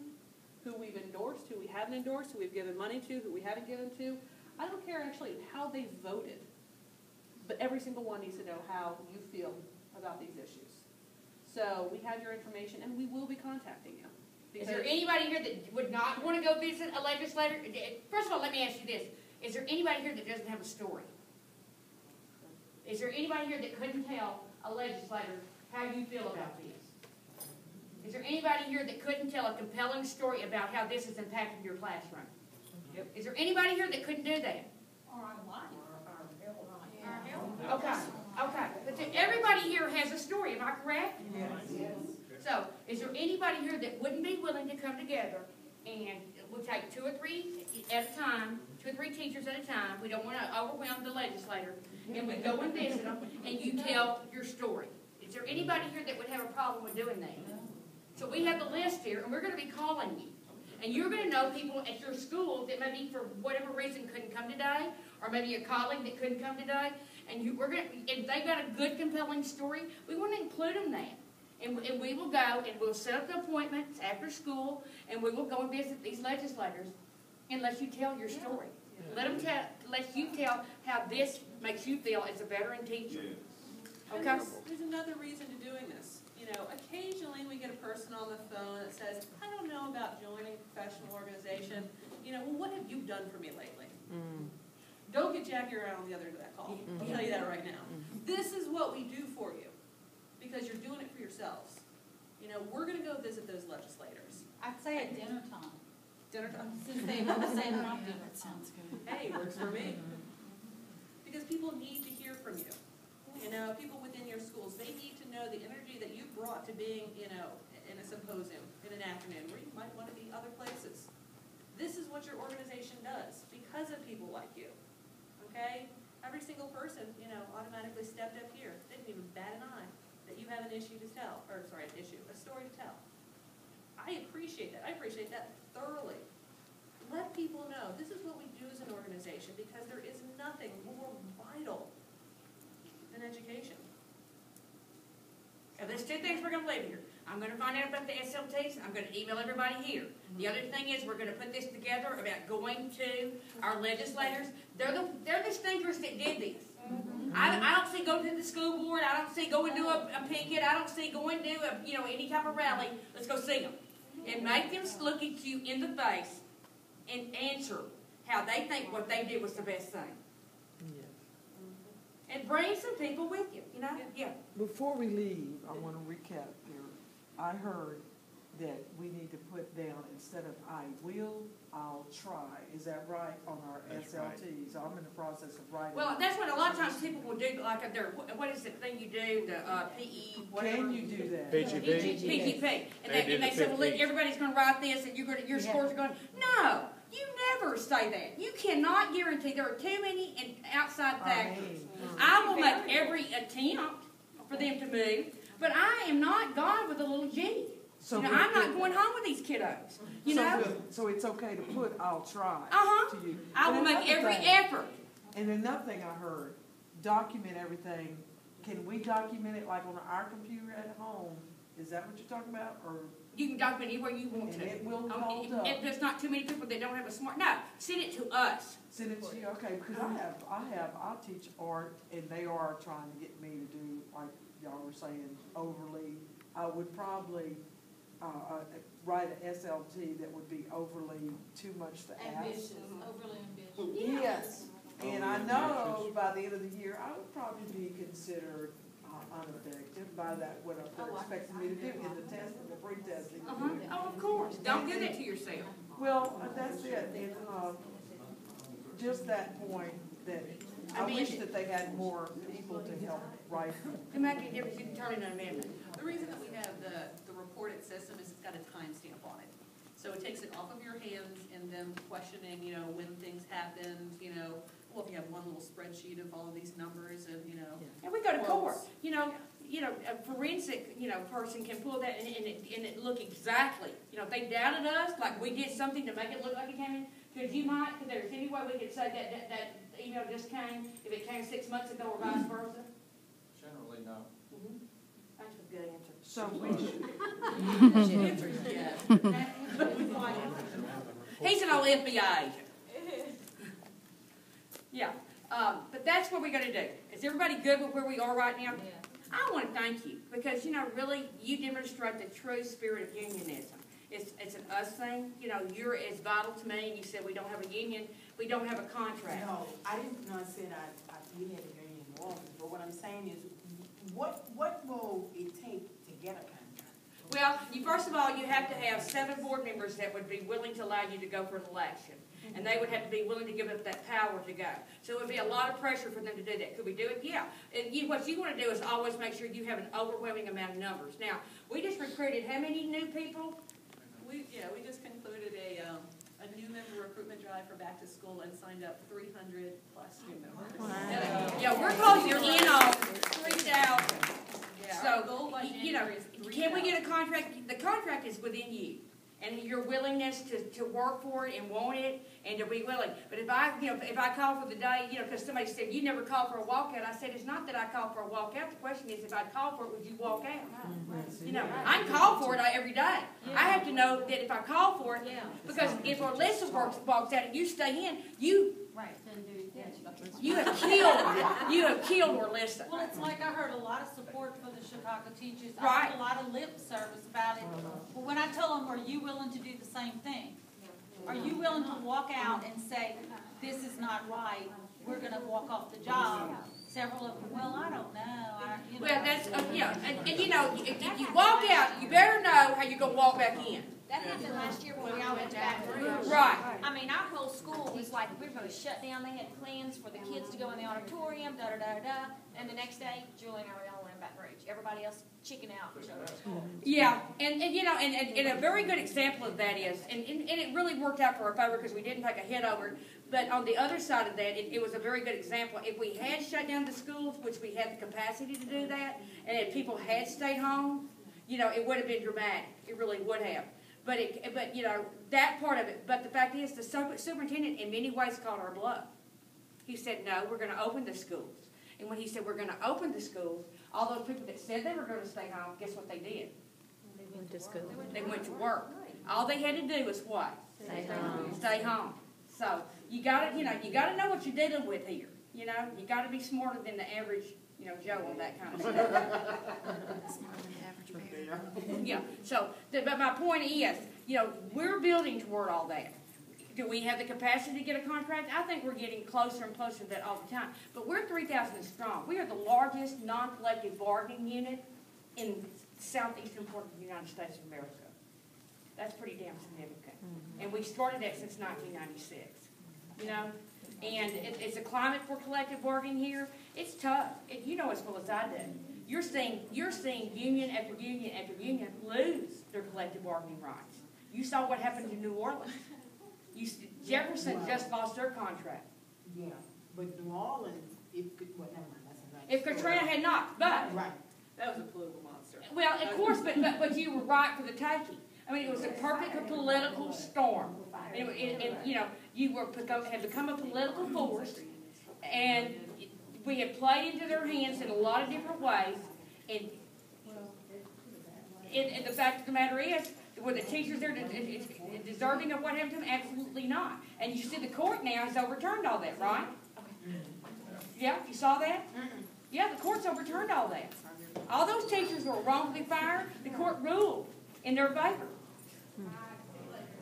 Speaker 17: who we've endorsed, who we haven't endorsed, who we've given money to, who we haven't given to. I don't care actually how they voted. But every single one needs to know how you feel about these issues. So we have your information, and we will be contacting you.
Speaker 4: Is there anybody here that would not want to go visit a legislator? First of all, let me ask you this. Is there anybody here that doesn't have a story? Is there anybody here that couldn't tell a legislator how you feel about this? Is there anybody here that couldn't tell a compelling story about how this is impacting your classroom? Yep. Is there anybody here that couldn't do that?
Speaker 6: Or our life.
Speaker 4: Okay, okay. But everybody here has a story, am I correct?
Speaker 10: Yes.
Speaker 4: So, is there anybody here that wouldn't be willing to come together and we'll take 2 or 3 at a time, 2 or 3 teachers at a time, we don't want to overwhelm the legislator, and we go and visit them, and you tell your story. Is there anybody here that would have a problem with doing that? So we have the list here, and we're going to be calling you. And you're going to know people at your school that maybe for whatever reason couldn't come today, or maybe a colleague that couldn't come today, and if they've got a good, compelling story, we want to include them there. And we will go and we'll set up the appointments after school, and we will go and visit these legislators and let you tell your story. Let you tell how this makes you feel as a veteran teacher.
Speaker 17: Okay. There's another reason to doing this. You know, occasionally we get a person on the phone that says, I don't know about joining a professional organization. You know, well, what have you done for me lately? Don't get Jackie around on the other end of that call. I'll tell you that right now. This is what we do for you, because you're doing it for yourselves. You know, we're going to go visit those legislators.
Speaker 13: I'd say at dinner time.
Speaker 17: Dinner time.
Speaker 13: Since they want to say impromptu.
Speaker 16: That sounds good.
Speaker 17: Hey, works for me. Because people need to hear from you. You know, people within your schools, they need to know the energy that you brought to being, you know, in a symposium, in an afternoon, where you might want to be other places. This is what your organization does because of people like you. okay? Every single person, you know, automatically stepped up here, didn't even bat an eye that you have an issue to tell, or sorry, an issue, a story to tell. I appreciate that. I appreciate that thoroughly. Let people know this is what we do as an organization, because there is nothing more vital than education.
Speaker 4: And there's two things we're gonna leave here. I'm gonna find out about the SLTs, I'm gonna email everybody here. The other thing is, we're gonna put this together about going to our legislators. They're the thinkers that did this. I don't see going to the school board, I don't see going to a picket, I don't see going to any type of rally. Let's go see them. And make them look at you in the face and answer how they think what they did was the best thing. And bring some people with you, you know? Yeah.
Speaker 18: Before we leave, I want to recap here. I heard that we need to put down, instead of I will, I'll try. Is that right, on our
Speaker 3: That's
Speaker 18: SLT?
Speaker 3: right.
Speaker 18: So I'm in the process of writing.
Speaker 4: Well, that's what a lot of times people will do, like what is the thing you do, the PE, whatever?
Speaker 18: Can you do that?
Speaker 4: PGP. And they say, well, look, everybody's going to write this, and your scores are going. No, you never say that. You cannot guarantee. There are too many outside factors. I will make every attempt for them to move, but I am not God with a little G.
Speaker 18: So
Speaker 4: I'm not going home with these kiddos. You know.
Speaker 18: So it's okay to put I'll try to you.
Speaker 4: I will make every effort.
Speaker 18: And another thing I heard, document everything. Can we document it like on our computer at home? Is that what you're talking about, or?
Speaker 4: You can document anywhere you want to.
Speaker 18: And it will hold up.
Speaker 4: If there's not too many people that don't have a smart, no, send it to us.
Speaker 18: Send it to you, okay, because I teach art, and they are trying to get me to do, like y'all were saying, overly, I would probably, write an SLT that would be overly too much to ask.
Speaker 13: Ambitious, overly ambitious.
Speaker 18: Yes, and I know by the end of the year, I would probably be considered unaffected by that, what they're expecting me to do in the testing, the pre-testing.
Speaker 4: Oh, of course. Don't do that to yourself.
Speaker 18: Well, that's it. And just that point that I wish that they had more people to help write.
Speaker 4: It might be different. You can turn in an amendment.
Speaker 17: The reason that we have the reported system is it's got a timestamp on it. So it takes it off of your hands and them questioning, when things happened, well, if you have one little spreadsheet of all of these numbers and,
Speaker 4: And we go to court. A forensic, person can pull that and it look exactly. If they doubted us, like we did something to make it look like it came in, because there's any way we could say that email just came, if it came 6 months ago or vice versa?
Speaker 14: Generally, no.
Speaker 4: That's a good answer.
Speaker 18: So we should.
Speaker 4: The answer is yes. He's an old FBI agent. Yeah, but that's what we're going to do. Is everybody good with where we are right now?
Speaker 13: Yeah.
Speaker 4: I want to thank you because, really, you demonstrate the true spirit of unionism. It's an us thing. You're as vital to me, and you said we don't have a union, we don't have a contract.
Speaker 5: No, I didn't know I said we had a union in New Orleans, but what I'm saying is, what will it take to get a contract?
Speaker 4: Well, first of all, you have to have 7 board members that would be willing to allow you to go for an election. And they would have to be willing to give up that power to go. So it would be a lot of pressure for them to do that. Could we do it? Yeah. And what you want to do is always make sure you have an overwhelming amount of numbers. Now, we just recruited how many new people?
Speaker 17: We just concluded a new member recruitment drive for back to school and signed up 300 plus new members.
Speaker 4: Wow. Yeah, we're closing in on 3,000.
Speaker 17: Yeah,
Speaker 4: so,
Speaker 17: our goal by January is 3,000.
Speaker 4: Can we get a contract? The contract is within you. And your willingness to work for it and want it and to be willing. But if I call for the day, because somebody said, you never call for a walkout, I said, it's not that I call for a walkout. The question is, if I call for it, would you walk out? I can call for it every day. I have to know that if I call for it, because if Alyssa walks out and you stay in, you have killed Alyssa.
Speaker 13: Well, it's like I heard a lot of support for the Chicago teachers. I
Speaker 4: Right.
Speaker 13: heard a lot of lip service about it. But when I tell them, are you willing to do the same thing? Are you willing to walk out and say, this is not right, we're going to walk off the job? Several of them, well, I don't know.
Speaker 4: Well, that's, and if you walk out, you better know how you're going to walk back in.
Speaker 12: That happened last year when we all went to Baton Rouge.
Speaker 4: Right.
Speaker 12: I mean, our whole school was like, we were going to shut down. They had plans for the kids to go in the auditorium, da-da-da-da. And the next day, Julie and I were all in Baton Rouge. Everybody else chickened out and showed up to school.
Speaker 4: Yeah, and a very good example of that is, and it really worked out for our favor because we didn't take a hit over it, But on the other side of that, it was a very good example. If we had shut down the schools, which we had the capacity to do that, and if people had stayed home, you know, it would have been dramatic. It really would have. But you know, that part of it. But the fact is, the superintendent in many ways called our bluff. He said, no, we're going to open the schools. And when he said we're going to open the schools, all those people that said they were going to stay home, guess what they did?
Speaker 15: They went to school.
Speaker 4: They went to work. All they had to do was what?
Speaker 15: Stay home.
Speaker 4: Stay home. So you got to, you know what you're dealing with here. You know, you got to be smarter than the average, you know, Joe on that kind of stuff. Yeah. So, but my point is, you know, we're building toward all that. Do we have the capacity to get a contract? I think we're getting closer and closer to that all the time. But we're 3,000 strong. We are the largest non-collective bargaining unit in southeastern part of the United States of America. That's pretty damn significant. And we started that since 1996. You know? And it's a climate for collective bargaining here. It's tough. You know as well as I do. You're seeing union after union after union lose their collective bargaining rights. You saw what happened in New Orleans. Jefferson just lost their contract.
Speaker 5: Yeah, but New Orleans, well, never mind, that's another
Speaker 4: If Katrina had not, but
Speaker 5: right.
Speaker 17: That was a political monster.
Speaker 4: Well, of course, but you were right for the taking. I mean, it was a perfect political storm. And you know, you had become a political force, and we had played into their hands in a lot of different ways. And the fact of the matter is, were the teachers there deserving of what happened to them? Absolutely not. And you see the court now has overturned all that, right? Yeah, you saw that? Yeah, the court's overturned all that. All those teachers were wrongfully fired. The court ruled in their favor.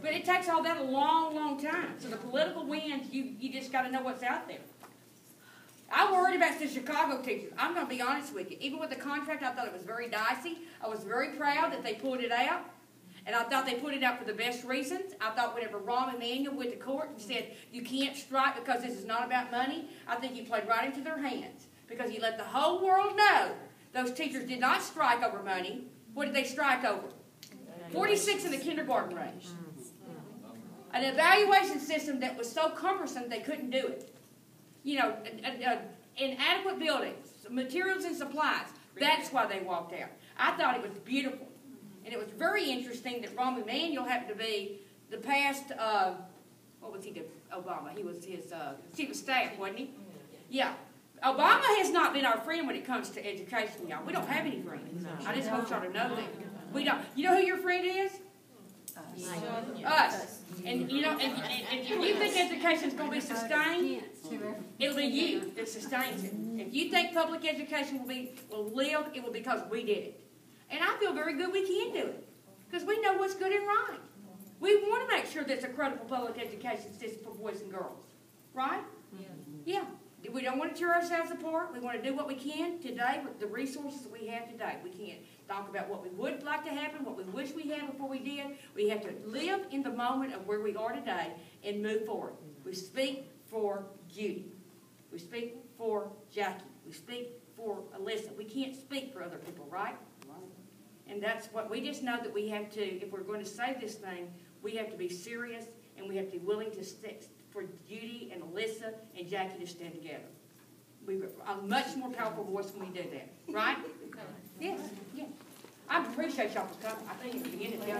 Speaker 4: But it takes all that a long, long time. So the political winds, you just got to know what's out there. I worried about the Chicago teachers. I'm going to be honest with you. Even with the contract, I thought it was very dicey. I was very proud that they pulled it out. And I thought they put it out for the best reasons. I thought whenever Rahm Emanuel went to court and said, you can't strike because this is not about money, I think he played right into their hands. Because he let the whole world know those teachers did not strike over money. What did they strike over? 46 in the kindergarten range. An evaluation system that was so cumbersome they couldn't do it. You know, inadequate buildings, materials and supplies. That's why they walked out. I thought it was beautiful. And it was very interesting that Rahm Emanuel happened to be the past, what was he to Obama? He was his chief of staff, wasn't he? Yeah. Obama has not been our friend when it comes to education, y'all. We don't have any friends. I just want y'all to know that. We don't. You know who your friend is? Us. And you know, and if you think education is going to be sustained, it'll be you that sustains it. If you think public education will live, it will be because we did it. And I feel very good we can do it. Because we know what's good and right. We want to make sure there's a credible public education system for boys and girls. Right? Yeah. We don't want to tear ourselves apart. We want to do what we can today with the resources we have today. We can't talk about what we would like to happen, what we wish we had before we did. We have to live in the moment of where we are today and move forward. We speak for Judy. We speak for Jackie. We speak for Alyssa. We can't speak for other people, right? And that's what we just know that we have to, if we're going to save this thing, we have to be serious and we have to be willing to stick for Judy and Alyssa and Jackie to stand together. We're a much more powerful voice when we do that, right? Yes, yeah. I appreciate y'all for coming. I think it's the beginning of the